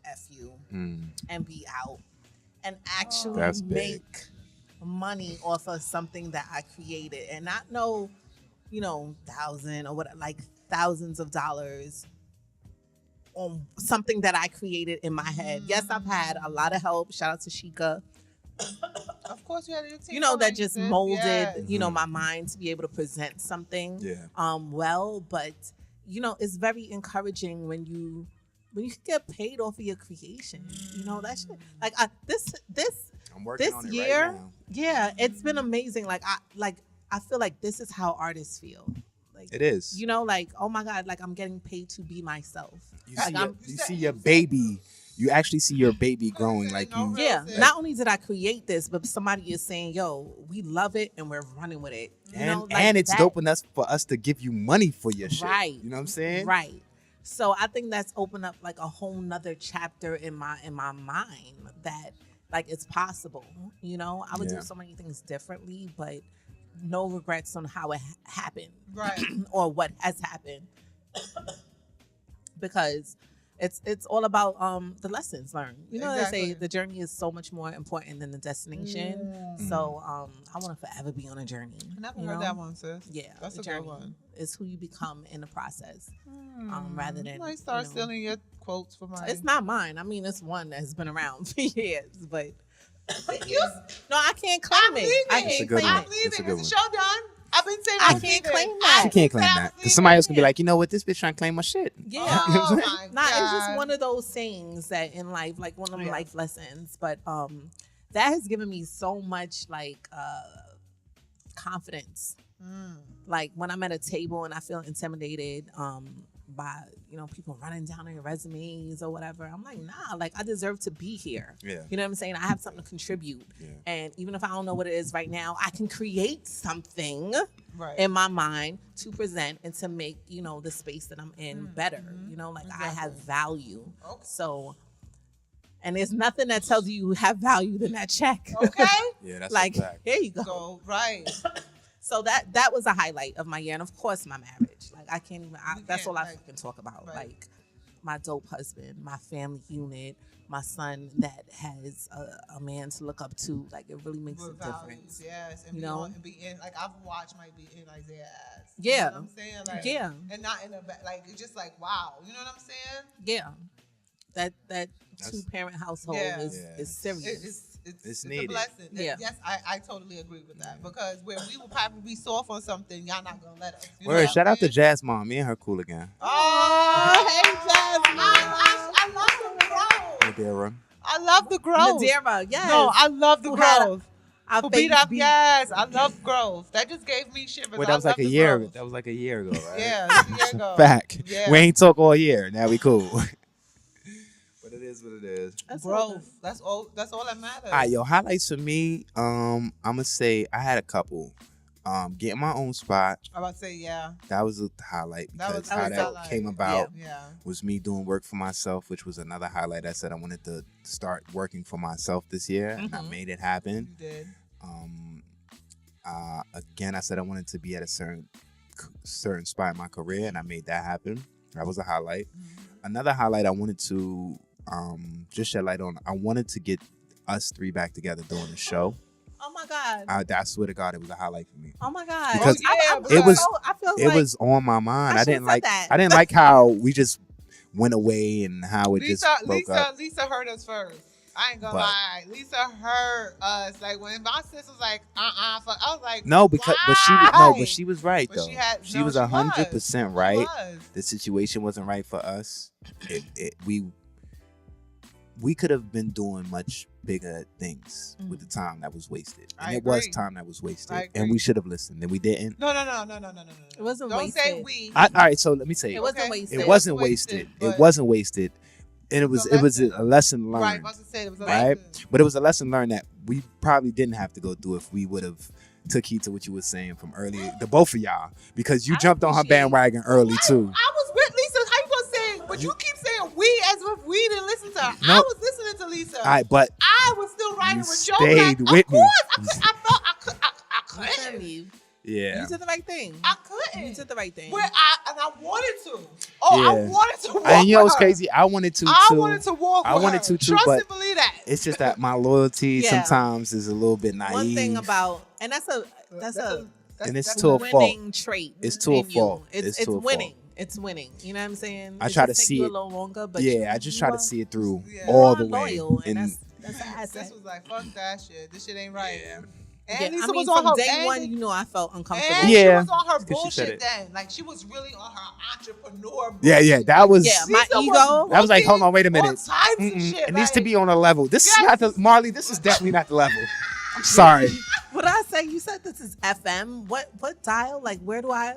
F you and be out and actually That's big. make money off of something that I created and not know, $1,000 or what, like thousands of dollars on something that I created in my head. Yes, I've had a lot of help. Shout out to Sheikah. Of course, you had your team. That just molded, Yes. my mind to be able to present something well. But, it's very encouraging when you get paid off of your creation. That shit. Like I'm working this on it year, right now. yeah, it's been amazing. I feel like this is how artists feel. Like It is. like, oh my God, like I'm getting paid to be myself. You Like, see, you see your baby you actually see your baby growing. Like No you, real Yeah. shit. Not only did I create this, but somebody is saying, "Yo, we love it and we're running with it." You know, like and it's that- dope enough for us to give you money for your shit. Right. You know what I'm saying? Right. So I think that's opened up like a whole nother chapter in my mind that like it's possible. You know, I would Yeah. do so many things differently, but no regrets on how it happened Right. or what has happened. Because it's all about the lessons learned. You know, they Exactly. say the journey is so much more important than the destination. Mm. So I want to forever be on a journey. I never you heard know? that one, sis. Yeah, That's the a journey good one. is who you become in the process, rather than You might start you know, stealing your quotes for mine. It's not mine. I mean, it's one that's been around for years, but no, I can't I'm claim leaving. it. I That's a can't good claim one. I'm it. leaving. That's a good Is the show done? I've been saying I I'm can't leaving. claim that. She can't claim I that was because leaving. somebody else can be like, you know what, this bitch trying to claim my shit. Yeah. Oh my Nah, it's just God. one of those things that in life, like one of them Yeah. life lessons. But that has given me so much like confidence. Like when I'm at a table and I feel intimidated by people running down their resumes or whatever, I'm like, nah, like I deserve to be here. Yeah. You know what I'm saying? I have something to contribute. Yeah. And even if I don't know what it is right now, I can create something Right. in my mind to present and to make, the space that I'm in better. Like I have value. Okay. So, and there's nothing that tells you have value than that check. Okay. Yeah, that's Like, a fact. here you go. So right. So that was a highlight of my year. And of course, my marriage. Like, I can't even, that's can't, all I like- can talk about. Right. Like, my dope husband, my family unit, my son that has a man to look up to. Like, it really makes a With values, difference. yes, and You be know? on, and be in like I've watched my be in Isaiah's ass. Yeah. You know what I'm saying? Like, Yeah. and not in a like it's just like wow. You know what I'm saying? Yeah. That That's- 2-parent household Yeah. is serious. It's a needed. blessing. Yeah. Yes, I totally agree with that because where we will probably be soft on something, y'all not gonna let us. You know Word, what shout I'm out to saying? Jazz Mom. Me and her cool again. Oh, hey, Jasmine. I love the growth. Nadira. I love the growth. Nadira, yes. No, I love the Who had growth. Our Who face beat up? beat. Yes, I love growth. That just gave me shivers. Wait, I that was like love a the year. growth. That was like a year ago, right? Yeah, that's a year ago. Fact. Yeah. We ain't talk all year. Now we cool. But it is what it is. That's all Growth. That's all. That's all that matters. All right, yo, highlights for me. I'm gonna say I had a couple. Getting my own spot. I'm about to say yeah. That was a highlight That because was- how that was that highlight. came about Yeah. was me doing work for myself, which was another highlight. I said I wanted to start working for myself this year, and I Mhm. made it happen. You did. Again, I said I wanted to be at a certain spot in my career, and I made that happen. That was a highlight. Another highlight I wanted to just shed light on. I wanted to get us three back together doing the show. Oh my God. I swear to God, it was a highlight for me. Oh my God. Because it was- I feel It like was on my mind. I I didn't should've said like. that. I didn't like how we just went away and how it just broke up. Lisa heard us first. I ain't gonna But- lie. Lisa heard us. Like when my sis was like, I was like, No, because but why? she was right But though. she had- She no, was she 100% She right. was. The situation wasn't right for us. We could have been doing much bigger things with the time that was wasted, and I it was agree. time that was wasted, I and agree. we should have listened, and we didn't. No. It wasn't Don't say wasted. we. All right, so let me say It it. wasn't Okay. wasted. It wasn't wasted. but- It wasn't wasted, and it was was a it was lesson. a lesson learned. Right. I was gonna say it was a Right? lesson. But it was a lesson learned that we probably didn't have to go through if we would have took heed to what you were saying from earlier, the both of y'all, because you I jumped on her appreciate- bandwagon early too. I was with Lisa. How you gonna say? But you keep saying we as if we didn't listen to her. No. I was listening to Lisa. All right, but I was still riding You with Joe. stayed Like, with of me. course, I felt I You couldn't couldn't. leave. yeah, You did the right thing. I You couldn't. did the right thing. Where I wanted to. Oh, I Yeah. wanted to walk and you know with what's her. crazy? I wanted to I too. wanted to walk I with wanted her. to too, Trust but and believe that. It's just that my loyalty Yeah. sometimes is a little bit naive. One thing about, and that's a And it's that's to a fault. winning trait. It's to a in you. fault. It's It's to a winning. fault. It's winning. You know what I'm saying? I It try just to take see you it. a little longer, but Yeah, I just try to are- see it through Yeah. all you the are way. loyal, and And that's an asset. This was like, fuck that shit. This shit ain't right. yeah, And Yeah, Lisa I mean, was on from her day and- one, you know, I felt uncomfortable. And Yeah, she was on her 'cause she said bullshit it. then. Like she was really on her entrepreneur bullshit. yeah. That was Yeah, my Lisa ego. that was like, hold on, wait a on minute. types and Mm-mm. shit. It needs to like- be on a level. This Yes. is not the Marley. This is definitely not the level. I'm sorry. What did I say? You said this is FM. What dial? Like, where do I?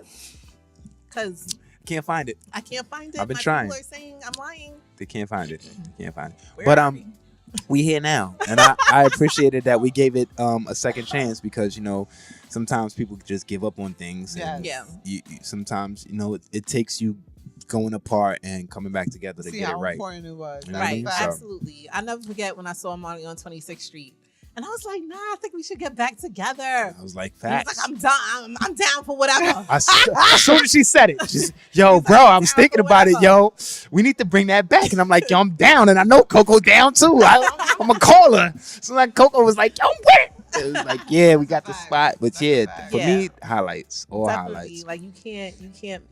Because Can't find it. I can't find it. I've been My trying. People are saying I'm lying. They can't find it. Can't find it. Where But are we? we here now, and I appreciated that we gave it a second chance because sometimes people just give up on things. And Yeah. You sometimes it takes you going apart and coming back together to See get it how right. important it was. You know what I Right, mean? So- absolutely. I never forget when I saw Marty on 26th Street, and I was like, "Nah, I think we should get back together." I was like, He was facts. like, "I'm done. I'm down for whatever." As soon as she said it, she's, yo, bro, I was thinking about it, yo. We need to bring that back. And I'm like, yo, I'm down. And I know Coco down too. I'm going to call her. So like Coco was like, yo, I'm with it. It was like, yeah, we got the Fact. spot. But That's yeah, a fact. for Yeah. me, highlights. All Definitely, highlights. like you can't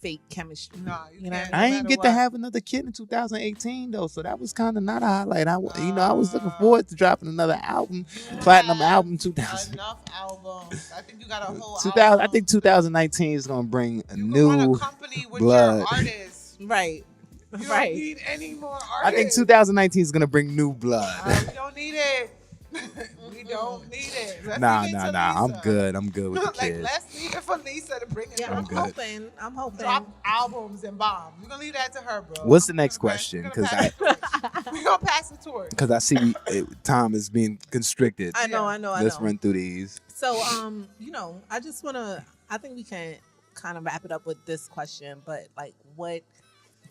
fake chemistry. No, you know. can't. I no ain't matter get what. to have another kid in 2018 though, so that was kind of not a highlight. I was looking forward to dropping another album, platinum have album 2000. Enough albums. I think you got a whole 2000. album. I think 2019 is gonna bring a you can run new a company with blood. your artists. Right. You don't Right. need any more artists. I think 2019 is gonna bring new blood. We don't need it. We don't need it. Let's Nah. leave it to I'm Lisa. good. I'm good with the Like, kids. let's leave it for Lisa to bring it. Yeah, to I'm good. hoping. I'm hoping. Drop albums and bombs. We're gonna leave that to her, bro. What's the next question? We're gonna pass the torch. Because I see time is being constricted. I know. Let's run through these. So, I just wanna. I think we can kind of wrap it up with this question. But like, what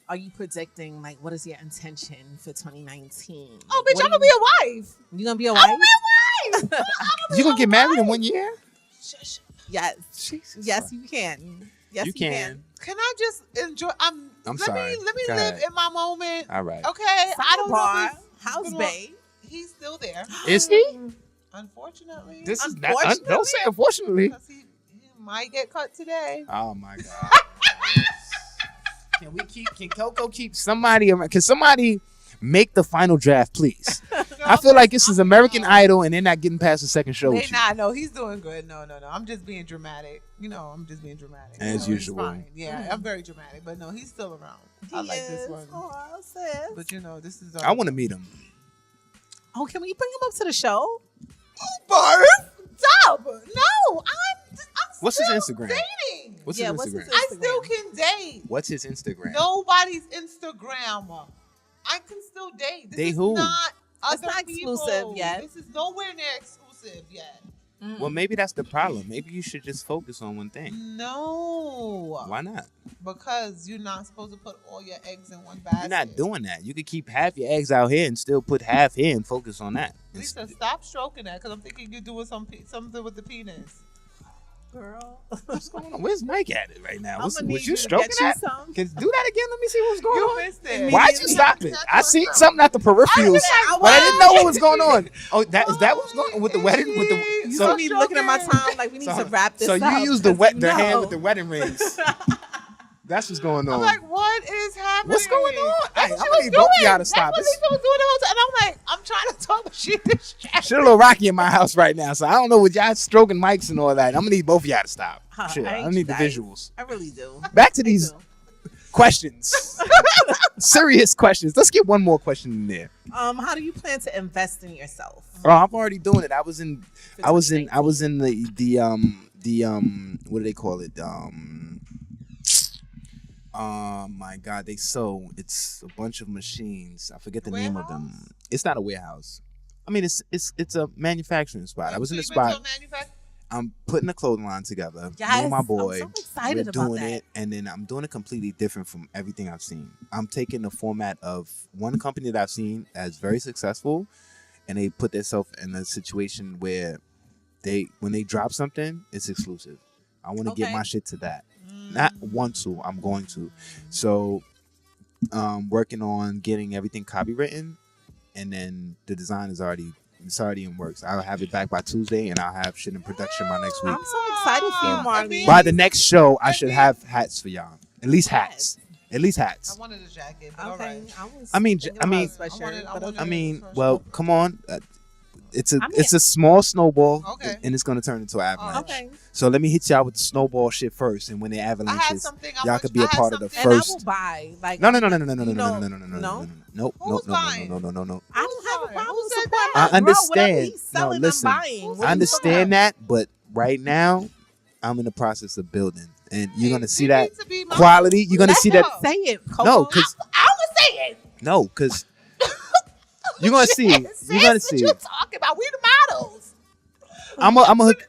are you predicting? Like, what is your intention for 2019? Oh, bitch, What I'm are gonna be a wife. You gonna be a I'm wife? gonna be a wife. You gonna get married in 1 year? Yes. Jesus. Yes, you can. Yes, You can. Can I just enjoy? I'm let sorry. Me, let me Go live ahead. in my moment. All right. Okay. I don't know. Sidebar, if he's House gonna- babe. He's still there. Is he? Unfortunately. This is not. Unfortunately? Don't say unfortunately. Because he might get cut today. Oh my god. Can Coco keep somebody around? Can somebody make the final draft, please? I feel like this is American Idol and they're not getting past the second show. They with you. not. No, he's doing good. No. I'm just being dramatic. I'm just being dramatic. As He's usual. fine. Yeah, I'm very dramatic. But no, he's still around. I like this one. Oh, sis. But this is. I want to meet him. Oh, can we bring him up to the show? Barf. Stop. No, I'm What's his still Instagram? dating. What's Yeah, his what's Instagram? his I still Instagram? can date. What's his Instagram? Nobody's Instagram. I can still date. This Date is who? not It's other not people. exclusive yet. This is nowhere near exclusive yet. Well, maybe that's the problem. Maybe you should just focus on one thing. No. Why not? Because you're not supposed to put all your eggs in one basket. You're not doing that. You could keep half your eggs out here and still put half here and focus on that. Lisa, stop stroking that because I'm thinking you're doing something with the penis. Girl. What's going on? Where's Mike at it right now? I'm Was gonna need you you to stroking get you that? some. Can do that again? Let me see what's going You on. missed it. Why'd you stop it? I seen something at the peripherals, but I didn't know what was going on. Oh, is that what's going on with the wedding? With the You so, see me looking at my time like we need to wrap this so up. you use the 'cause the hand know. with the wedding rings. That's what's going on. I'm like, what is happening? What's going on? That's Hey, what I'm she gonna was need both of doing. y'all to stop That's this. what Lisa was doing the whole time. And I'm like, I'm trying to talk, but she distracted. Shit a little rocky in my house right now, so I don't know what y'all stroking mics and all that. I'm gonna need both of y'all to stop. Shit, I I ain't need the nice. visuals. I really do. Back to I these do. questions. Serious questions. Let's get one more question in there. How do you plan to invest in yourself? Oh, I'm already doing it. I was in for the what do they call it? My God, it's a bunch of machines. I forget the name of them. Warehouse? It's not a warehouse. I mean, it's a manufacturing spot. I was in the So you been to spot. a manufacturer? I'm putting a clothing line together. Me Yes, and my boy. I'm so excited We're about doing that. it, and then I'm doing it completely different from everything I've seen. I'm taking the format of one company that I've seen as very successful, and they put themselves in a situation where when they drop something, it's exclusive. I want to get Okay. my shit to that. Not want to, I'm going to. So, working on getting everything copywritten, and then the design is already in works. I'll have it back by Tuesday, and I'll have shit in production by next week. I'm so excited for you, Yeah. Marley. By the next show, I should have hats for y'all. At least hats. At least I hats. wanted a jacket, but Okay. all right. Was I mean, thinking I about mean- a sweatshirt, I but wanted- okay. Well, come on. It's I mean- a small snowball, Okay. and it's gonna turn into an avalanche. Okay. So let me hit y'all with the snowball shit first, and when the I had avalanches, something. y'all could be a part of the And I first. will buy. Like No. you No. know- Nope. Who's buying? No. I don't have a Who problem said supporting that? my I bro. Whatever understand. he's No, selling, listen. I'm buying. What I are you understand talking that, but right now, I'm in the process of building, and you're gonna see You that need to be my- quality. You're gonna Let see him that. say it, Coco. No, because I was saying. no, because you're gonna see. You're gonna see. What you talking about? We the models. I'm gonna hook.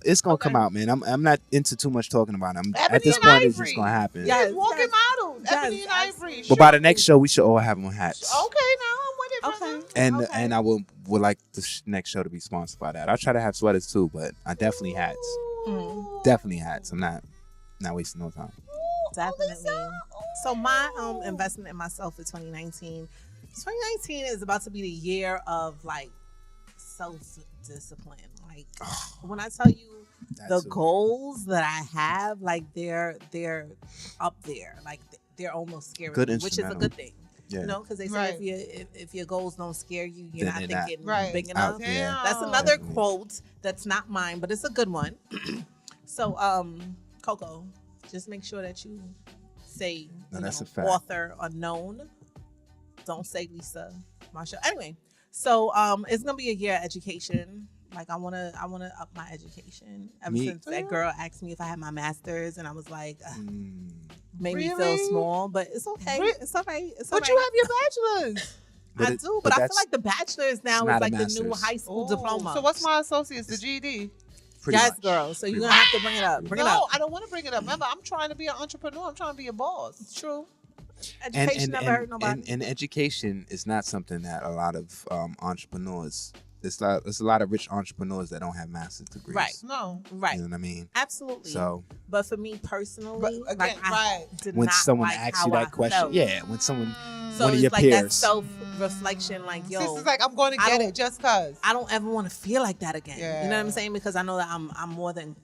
It's gonna come out, man. I'm not into too much talking about it. At this and point, it's Ivory. just gonna happen. Yes, Walking yes. models. Yes, Ebony and Ivory. But by the next show, we should all have on hats. Okay, now I'm with it, brother. Okay. And I would like the next show to be sponsored by that. I'll try to have sweaters too, but I definitely hats. Definitely hats. I'm not wasting no time. Definitely. So my investment in myself for 2019. 2019 is about to be the year of like self-discipline. Like when I tell you the goals that I have, like they're up there. Like they're almost scary, Good which is a instrumental. good thing. Yeah. You know, because they say Right. if your goals don't scare you, you're Then not they're not. thinking Right. big enough. Out there. That's another Definitely. quote that's not mine, but it's a good one. So, Coco, just make sure that you say No, you that's know, a fact. author unknown. Don't say Lisa Marshall. Anyway, so it's gonna be a year of education. Like I wanna up my education. Ever Me- since that girl asked me if I had my master's, and I was like, made me Really? feel small, but it's okay. Re- It's all right. It's But all you right. have your bachelor's. I do, but I feel that's like the bachelor's now not is a like the new master's. high school Ooh, diploma. So what's my associate's? The GED. pretty yes, much. girl. So you're Pretty gonna have to bring it up. Bring it No, up. I don't want to bring it up. Remember, I'm trying to be an entrepreneur. I'm trying to be a boss. It's true. And Education never hurt nobody. and education is not something that a lot of entrepreneurs. There's a lot of rich entrepreneurs that don't have master's degrees. Right. No. Right. You know what I mean? Absolutely. So but for me personally, But like again, I right. did when not someone like asks how you that I question, felt. yeah, when someone So one of it's your like that peers, self-reflection, like, yo, Sister's like, I'm going to I get don't- it just cause. I don't ever want to feel like that again. You know what Yeah. I'm saying? Because I know that I'm more than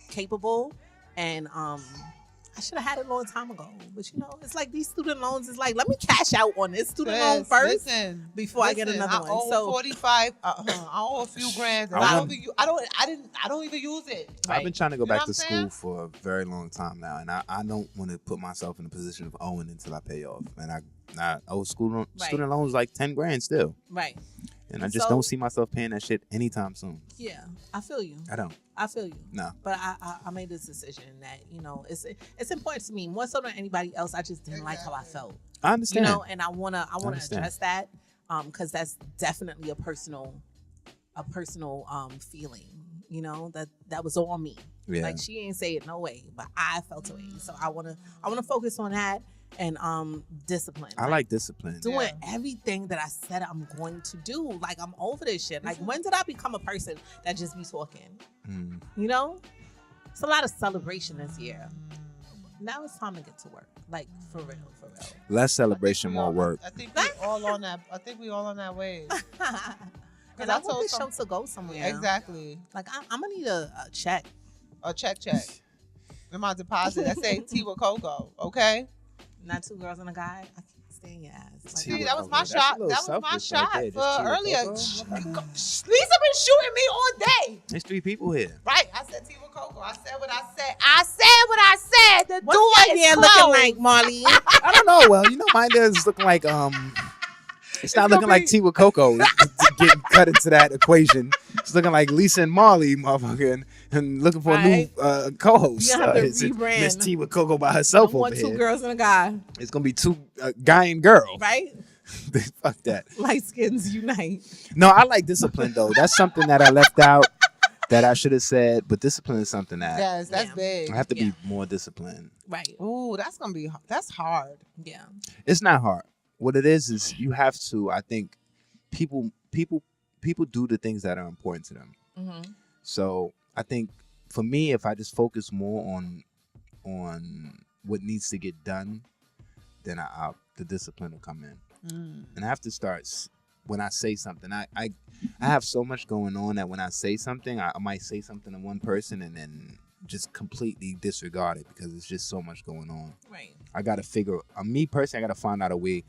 capable, and I should have had it a long time ago. But you know, it's like these student loans is like, let me cash out on this student loan first Listen, before I get another I one. owe So 45. I owe a few grand. And I I want- don't even. I don't even use it. I've been trying to go You know back what to I'm school saying? for a very long time now, and I don't want to put myself in a position of owing until I pay off. And I owe student loans like 10 grand still, right. and I just So- don't see myself paying that shit anytime soon. Yeah, I feel you. I don't. I feel you. No. But I made this decision that, you know, it's important to me more so than anybody else. I just didn't like how I felt. I You understand. know, and I wanna understand. address that because that's definitely a personal feeling. You know, that was on me. Yeah. Like she ain't say it no way, but I felt a way. So I wanna focus on that and discipline. I like discipline. doing Yeah. everything that I said I'm going to do. Like I'm over this shit. Like when did I become a person that just be talking? Mm. You know? It's a lot of celebration this year. Now it's time to get to work. Like for real, for real. Less celebration, more work. I think we all on that. I think we all on that wave. And I I want told this show some- to go somewhere. Exactly. Like I'm gonna need a check. A check. In my deposit, I say T with Coco. Okay. Not two girls and a guy. I can't stand your ass. Like, See, See, I'm- that was my That's a shot. little That was my selfish right shot there. for Just T with earlier. Coco. Lisa been shooting me all day. There's 3 people here. Right. I said T with Coco. I said what I said. I said what I said. The What's door your is hair closed. looking like, Marley? I don't know. Well, you know, mine is looking like it's not gonna looking like be- T with Coco getting cut into that equation. It's looking like Lisa and Marley, motherfucker, and looking for Right. a new co-host. You have to It's rebrand. Miss T with Coco by I herself over want two here. girls and a guy, It's gonna be 2 guy and girl. right? Fuck that. Light skins unite. No, I like discipline though. That's something that I left out that I should have said. But discipline is something that Yes, that's Yeah. big. I have to Yeah. be more disciplined. Right. Ooh, that's hard. Yeah. It's not hard. What it is you have to. I think people do the things that are important to them. Mm-hmm. So I think for me, if I just focus more on what needs to get done, then the discipline will come in. And I have to start when I say something. I have so much going on that when I say something, I might say something to one person and then just completely disregard it because it's just so much going on. Right. I gotta figure. Me personally, I gotta find out a way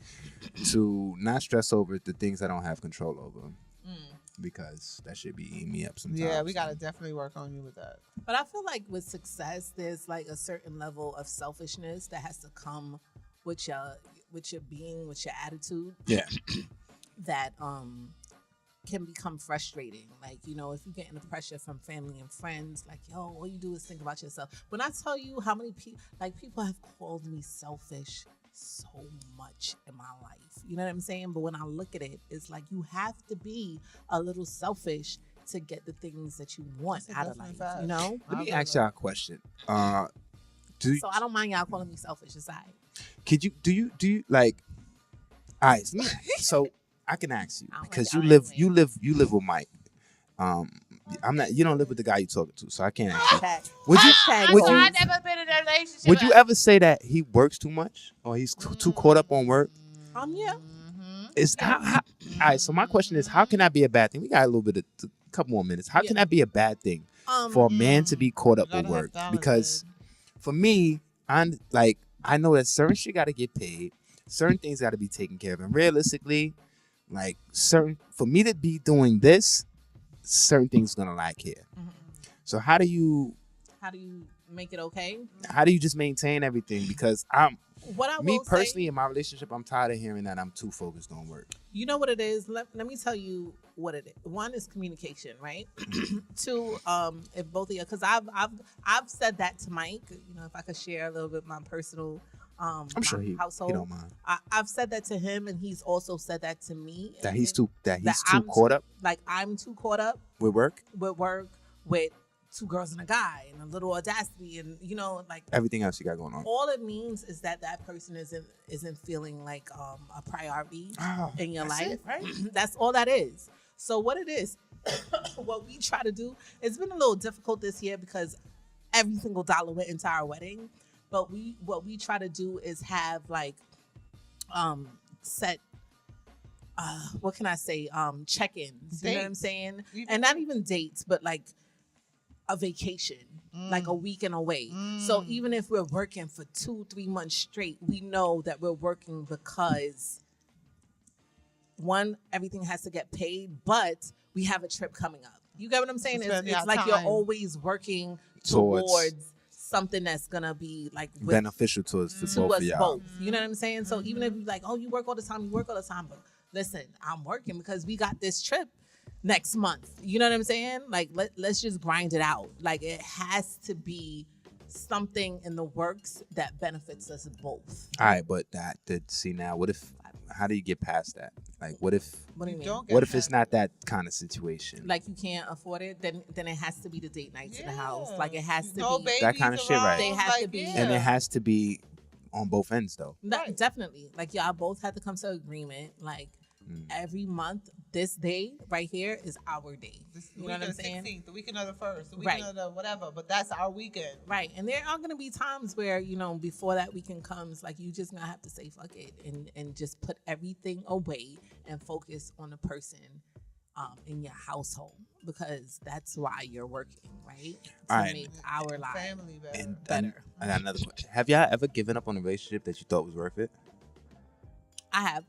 to not stress over the things I don't have control over. Because that should be eating me up sometimes. Yeah, we gotta definitely work on you with that. But I feel like with success, there's like a certain level of selfishness that has to come with your being, with your attitude. Yeah. That can become frustrating. Like, you know, if you get into pressure from family and friends, like, yo, all you do is think about yourself. When I tell you how many people have called me selfish so much in my life, you know what I'm saying? But when I look at it, it's like you have to be a little selfish to get the things that you want That's a out of definite life, fact. you know? Let me ask y'all a question. So I don't mind y'all calling me selfish aside. Do you like? All right, so I can ask you I don't like because y'all you live with Mike. I'm not. You don't live with the guy you talking to, so I can't ask you. Hashtag- Would you? hashtag Would goals. you? I've never been in a relationship. Would you ever say that he works too much or he's too caught up on work? Yeah. Is how, all right. So my question is, how can that be a bad thing? We got a little bit of a couple more minutes. How can that be a bad thing for a man to be caught up with Gotta have work? balance, Because for me, I'm like, I know that certain shit got to get paid, certain things got to be taken care of, and realistically, like for me to be doing this, certain things gonna lack here. So how do you make it okay? how do you just maintain everything? Because What I me will personally say, in my relationship, I'm tired of hearing that I'm too focused on work. you know what it is. Let me tell you what it is. One is communication, right? Two, if both of you, because I've said that to Mike. You know, if I could share a little bit my personal I'm my sure he household. don't mind I've said that to him, and he's also said that to me. that he's too I'm caught up Like I'm too caught up with work. with two girls and a guy and a little audacity, and you know, like Everything else you got going on. all it means is that person isn't feeling like a priority in your life. right? That's all that is. So what it is, what we try to do, it's been a little difficult this year because every single dollar went into our wedding. But what we try to do is have like set what can I say, check-ins. You know what I'm Dates. saying? Even And not even dates, but like a vacation, like a weekend away. So even if we're working for 2-3 months straight, we know that we're working because one, everything has to get paid, but we have a trip coming up. You get what I'm saying? Spend It's your like you're time. always working Towards towards something that's gonna be like with, Beneficial to us, to both us of y'all. both. You know what I'm saying? So even if you like, oh, you work all the time, but listen, I'm working because we got this trip next month. You know what I'm saying? Like let's just grind it out. Like it has to be something in the works that benefits us both. All right, but see now, how do you get past that? Like, what if What do you mean? Don't get what if it's past- not that kind of situation? Like you can't afford it, then it has to be the date nights in the house. Yeah. Like it has to No be babies That kind of shit, right. around, They have to be- yeah. And it has to be on both ends, though. Right. Definitely. Like y'all both have to come to agreement. Like every month, this day right here is our day. This You know what I'm saying? 16th, the weekend of the 1st, the Right. weekend of the whatever, but that's our weekend. Right. And there are gonna be times where, you know, before that weekend comes, like you just gonna have to say fuck it and just put everything away and focus on the person in your household, because that's why you're working, right? To All right. make our lives Family better. And better. I got another question. Have y'all ever given up on a relationship that you thought was worth it? I have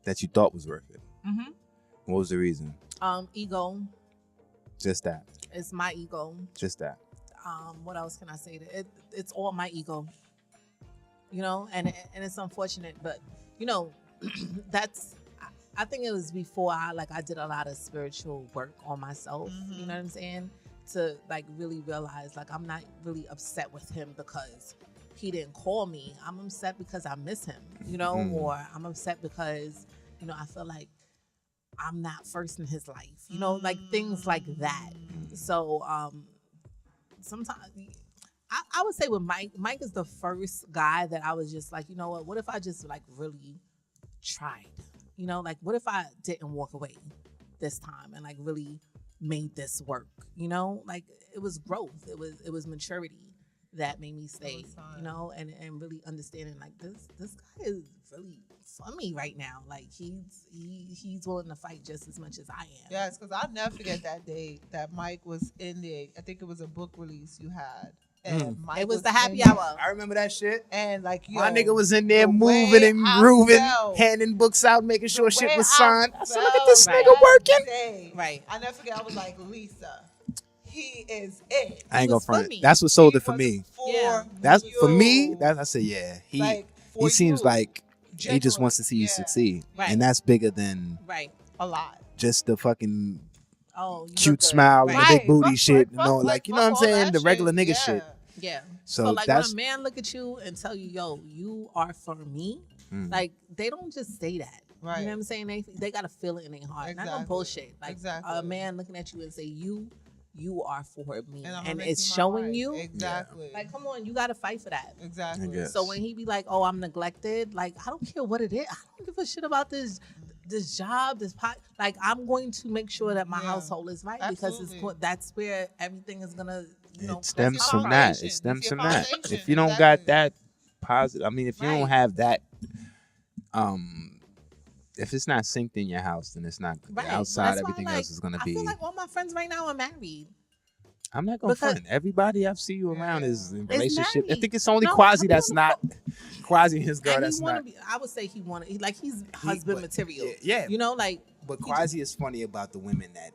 That you thought was worth it? Mhm. What was the reason? Ego. Just that. It's my ego. Just that. What else can I say? It's all my ego, you know, and it's unfortunate, but you know, I think it was before I did a lot of spiritual work on myself. You know what I'm saying? To like really realize like I'm not really upset with him because he didn't call me. I'm upset because I miss him, you know, or I'm upset because, you know, I feel like I'm not first in his life, you know, like things like that. So sometimes I would say with Mike is the first guy that I was just like, you know what if I just like really tried, you know, like what if I didn't walk away this time and like really made this work, you know, like it was growth, it was maturity that made me stay, you know, and really understanding like this guy is really for me right now. Like he's willing to fight just as much as I am. Yes, because I'll never forget that day that Mike was in there. I think it was a book release you had. And Mike It was the in happy there. hour. I remember that shit. And like, yo, My nigga was in there the moving way and I grooving, felt, handing books out, making sure the shit way was signed. I said, look at felt this Right. nigga that working. day, Right. I never forget. I was like, Lisa, he is it. I ain't gonna was for front. me. That's what sold He it for was me. Yeah. That's you. for me. I said, yeah. Like, He for seems you. like he just wants to see you Genuinely, yeah. succeed, Right. and that's bigger than Right. a lot. just the fucking Oh, you cute look good. smile and the Right. big booty fuck- shit. fuck- Like, you know fuck what I'm all saying? that The regular shit. nigga shit. Yeah. So So like that's when a man look at you and tell you, yo, you are for me, Mm. like they don't just say that. Right. You know what I'm saying? They gotta feel it in their heart. Not no Exactly. bullshit. Like Exactly. a man looking at you and say, you are for me. And, I'm gonna And make it's you my showing wife. you. Exactly. Like, come on, you gotta fight for that. Exactly. Yes. So when he be like, "Oh, I'm neglected," like I don't care what it is. I don't give a shit about this job, this pot. Like I'm going to make sure that my Yeah. household is right because Absolutely. that's where everything is gonna, It stems your from that. foundation. It stems It's your from that. foundation. If you don't got Exactly. that positive, I mean, if you don't Right. have that, if it's not synced in your house, then it's not right. outside. That's why, Everything like, else is gonna I be. feel like all my friends right now are married. I'm not gonna because- front. Everybody I see you around is in It's relationship. I married. think it's only No, Quasi I mean, that's not. Quasi and his girl And that's he wanna not. be. I would say he wanted. Like he's husband but- material. yeah. You know, like But Quasi is funny about the women that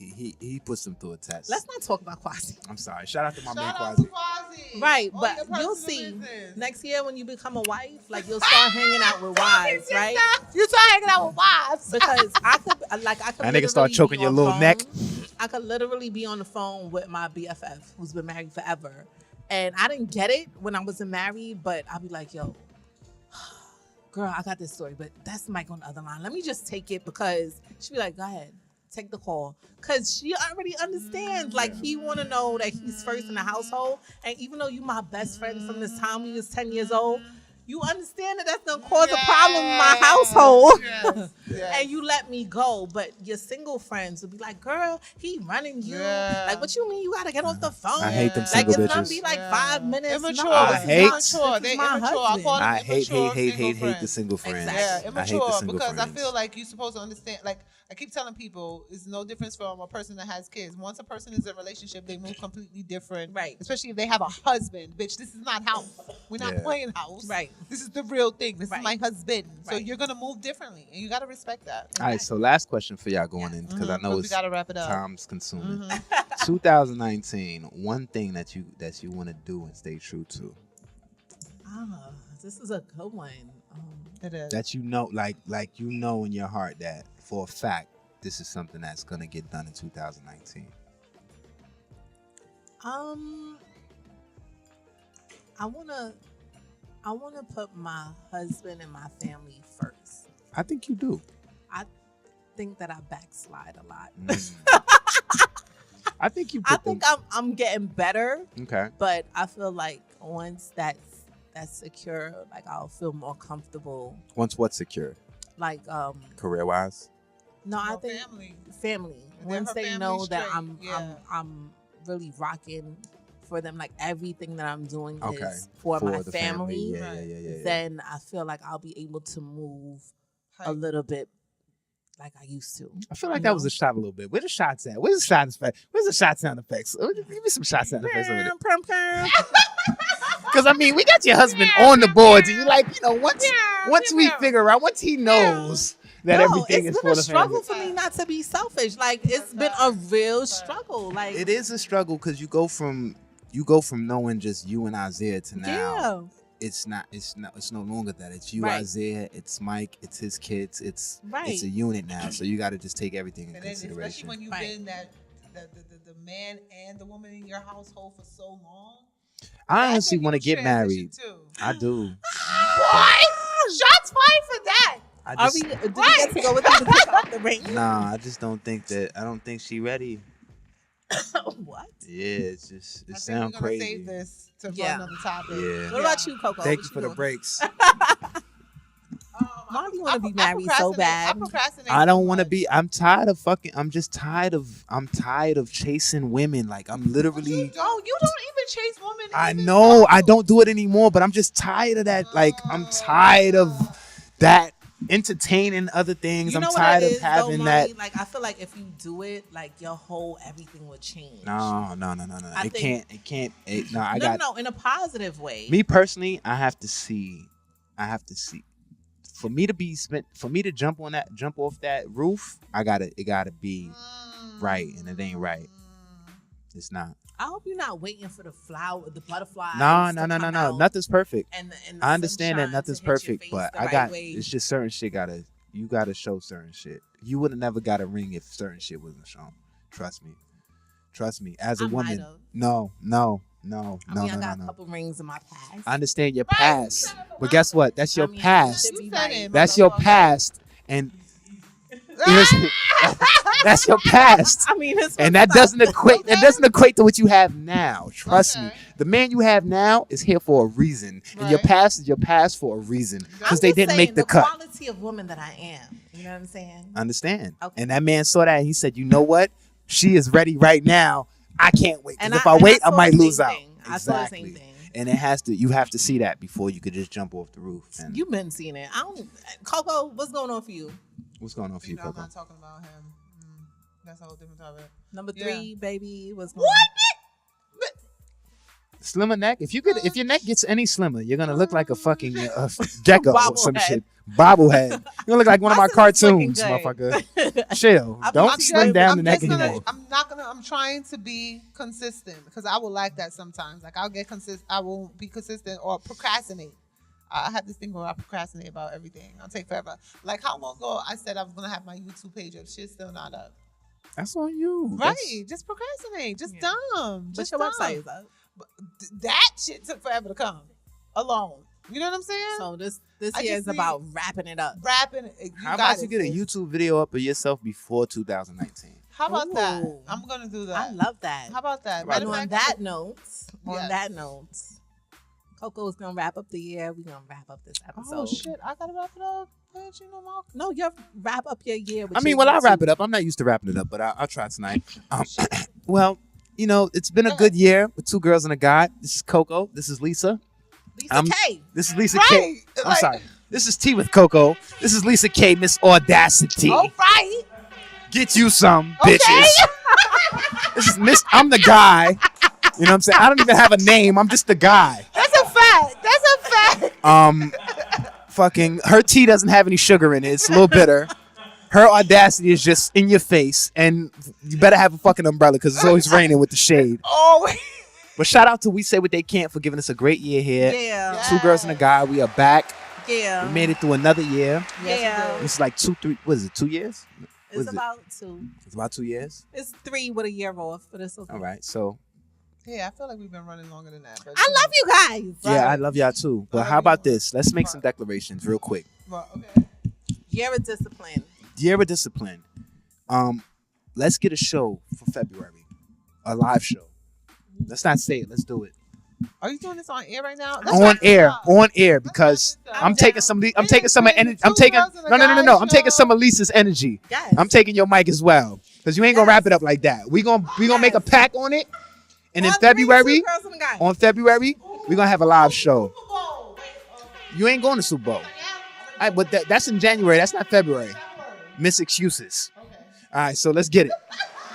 he puts them through a test. let's not talk about Quasi. I'm sorry. Shout out to my man Shout out Quasi. to Quasi. Right, All but your you'll personal see business. next year when you become a wife, like you'll start hanging out with wives, right? You start hanging out with wives. Because I could That nigga start literally choking be your on little phone. neck. I could literally be on the phone with my BFF who's been married forever. And I didn't get it when I wasn't married, but I'll be like, yo, girl, I got this story, but that's Mike on the other line. Let me just take it because she'd be like, go ahead, take the call. Because she already understands. Like, he want to know that he's first in the household. And even though you my best friend from this time we was 10 years old, you understand that that's going to cause a problem in my household. Yes, yes. And you let me go. But your single friends will be like, girl, he running you. Yeah. Like, what you mean you got to get off the phone? I hate them Like, single it's going bitches. to be like Yeah. 5 minutes. Immature. No, I this is hate- Immature. They my immature. I husband. call them I hate immature single the friends. single friends. Exactly. Yeah, I hate immature the single because friends. I feel like you're supposed to understand. Like I keep telling people, it's no difference from a person that has kids. Once a person is in a relationship, they move completely different. Right. Especially if they have a husband. Bitch, this is not house. We're not Yeah. playing house. Right. This is the real thing. This Right. is my husband. So Right. you're gonna move differently, and you gotta respect that. All right, so last question for y'all going in because I know we it's gotta wrap it up. time's consuming. Mhm. 2019, one thing that you want to do and stay true to Ah, this is a good one. It is. that you know, like you know in your heart that for a fact this is something that's gonna get done in 2019. I wanna put my husband and my family first. I think you do. I think that I backslide a lot. Mm. I think you. I Put think them, I'm getting better, okay. but I feel like once that's secure, like I'll feel more comfortable. Once what's secure, Like career wise. no, I Your think family. family. Then Once her they family know that straight, I'm really rocking for them, like everything that I'm doing Okay. is for my the family. Yeah. Then I feel like I'll be able to move a Hype. little bit like I used to. I feel like You that know? was a shot a little bit. Where the shots at? Where's the shot effect? Where's the shot sound effects? Give me some shot sound effects over there. Because I mean, we got your husband on the boards, and you like, you know, once we figure out, once he knows that everything is it's for been a the struggle family. for me not to be selfish. Like it's been a real struggle. Like It is a struggle because you go from knowing just you and Isaiah to now. yeah, It's no longer that. It's you, Right. Isaiah. It's Mike. It's his kids. It's Right. a unit now. So you got to just take everything in And then especially consideration. when you've Right. been the man and the woman in your household for so long. I that's honestly when want to you get transition married. too. I do. What? Shots fired for that. I are just, we? Did we get to go with you to pick off the ring? Nah, I just don't think that. I don't think she ready. What? Yeah, it's just I it think sounds we're gonna crazy. save this for Yeah. another topic. Yeah. What about you, Coco? Thank What you for the doing? breaks. Why do you want to be married so bad? I procrastinate. I don't so want to much. be. I'm tired of fucking. I'm just tired of. I'm tired of chasing women. Like I'm You literally. don't even chase women. I even know though- I don't do it anymore, but I'm just tired of that. Like I'm tired of that entertaining other things. You know I'm what tired it of is, having though, that. Marty? Like I feel like if you do it, like your whole everything would change. No. I It think- can't. No, I got no, in a positive way. me personally. I have to see. For me to be spent, for me to jump off that roof, it gotta be right, and it ain't right. It's not. I hope you're not waiting for the butterflies. No. to come out Nothing's perfect. And the I understand that sunshine nothing's to hit your perfect, face but the I right got way. it's just certain shit gotta you gotta show certain shit. You would have never got a ring if certain shit wasn't shown. Trust me. As a I woman, might've. no. I got a couple rings in my past. I understand your past, but guess what? That's your I past. should be You said right. it, That's your motherfucker. past, and that's your past. I mean, it's And that doesn't equate. That Okay. doesn't equate to what you have now. Trust me. Okay. The man you have now is here for a reason, and your Right. past is your past for a reason because I'm they just didn't saying, make the cut. quality of woman that I am. You know what I'm saying? Understand? Okay. And that man saw that and he said, "You know what? She is ready right now. I can't wait. 'Cause And if I wait, I saw might the lose same out." thing. I saw the same thing. And it has to. You have to see that before you could just jump off the roof. And You've been seeing it. I don't. Coco, what's going on for you? what's going on for you, I'm Coco? not talking about him. That's a whole different topic. Number Yeah. 3, baby, what's going What? on? Slimmer neck. If your neck gets any slimmer, you're gonna look like a fucking gecko or some Bobblehead. shit. Bobblehead. You're gonna look like one of my My sister's looking cartoons, good. motherfucker. Chill. I'm Don't just- slim down the neck just gonna- anymore. I'm trying to be consistent because I will like that sometimes. Like I'll get consistent. I will be consistent or procrastinate. I have this thing where I procrastinate about everything. I'll take forever. Like how long ago I said I was gonna have my YouTube page up. Shit's still not up. That's on you. Right? Just procrastinate. Just Yeah. dumb. But Just your dumb. website is up. That shit took forever to come. Alone. You know what I'm saying? So this I year just is need- about wrapping it up. Rapping. How about you get a YouTube video up of yourself before 2019? How about that? Ooh. I'm gonna do that. I love that. How about that? How Matter And of on fact, that note, Yes. Coco's gonna wrap up the year. We're gonna wrap up this episode. Oh shit! I gotta wrap it up. Bitch, you know my No, you wrap up your year. With I mean, your well, I'll wrap YouTube. it up. I'm not used to wrapping it up, but I'll try tonight. Well, you know, it's been a good year with 2 girls and a guy. This is Coco. This is Lisa. Lisa K. This is Lisa Right. K. I'm Like- sorry. This is T with Coco. This is Lisa K. Miss Audacity. All right. Get you some, Okay. bitches. This is Miss. I'm the guy. You know what I'm saying? I don't even have a name. I'm just the guy. That's a fact. That's a fact. Fucking her tea doesn't have any sugar in it. It's a little bitter. Her audacity is just in your face, and you better have a fucking umbrella because it's always raining with the shade. Oh. But shout out to We Say What They Can't for giving us a great year here. Yeah. 2 girls and a guy. We are back. Yeah. We made it through another year. Yeah. This is like 2, 3. What is it? 2 years? What It's is it? about 2. It's about 2 years. It's 3 with a year off, but it's okay. All right. So Yeah, I feel like we've been running longer than that. But I love you guys. yeah, I Right. love y'all too. But love how about you. this? Let's make some declarations real quick. Well, okay. Year of discipline. Year of discipline. Let's get a show for February. A live show. Let's not say it. Let's do it. Are you doing this on air right now? On air, because I'm taking some. I'm taking some of energy. I'm taking no. I'm taking some of Lisa's energy. Yes. I'm taking your mic as well, because you ain't gonna wrap it up like that. We gonna make a pack on it, and in On 3, February, 2 girls and a guy. on February, we gonna have a live show. You ain't going to Super Bowl. But that's in January. That's not February. Miss excuses. All right, so let's get it.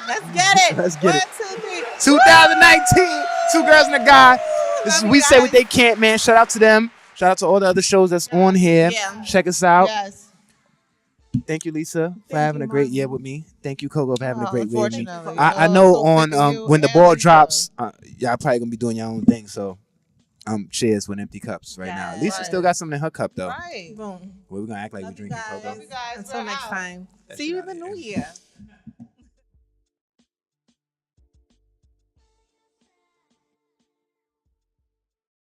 Let's get it. Let's get it. 1, 2, 3. 2019, 2 girls and a guy. This is Love We you Say What guys. They Can't, man. Shout out to them. Shout out to all the other shows that's on here. Yeah. Check us out. Yes. Thank you, Lisa, for Thank having you, a great Mama. year with me. Thank you, Coco, for having a great year with me. Unfortunately. I know So on picking you when the and ball Lisa. drops, y'all probably gonna be doing your own thing. So, cheers with empty cups right now. Yes. Lisa Right. still got something in her cup though. Right. Boom. Well, we're gonna act like Love we're you drinking guys. Coco. Love you guys. Until We're next out. time. That's See you out in the of new here. year.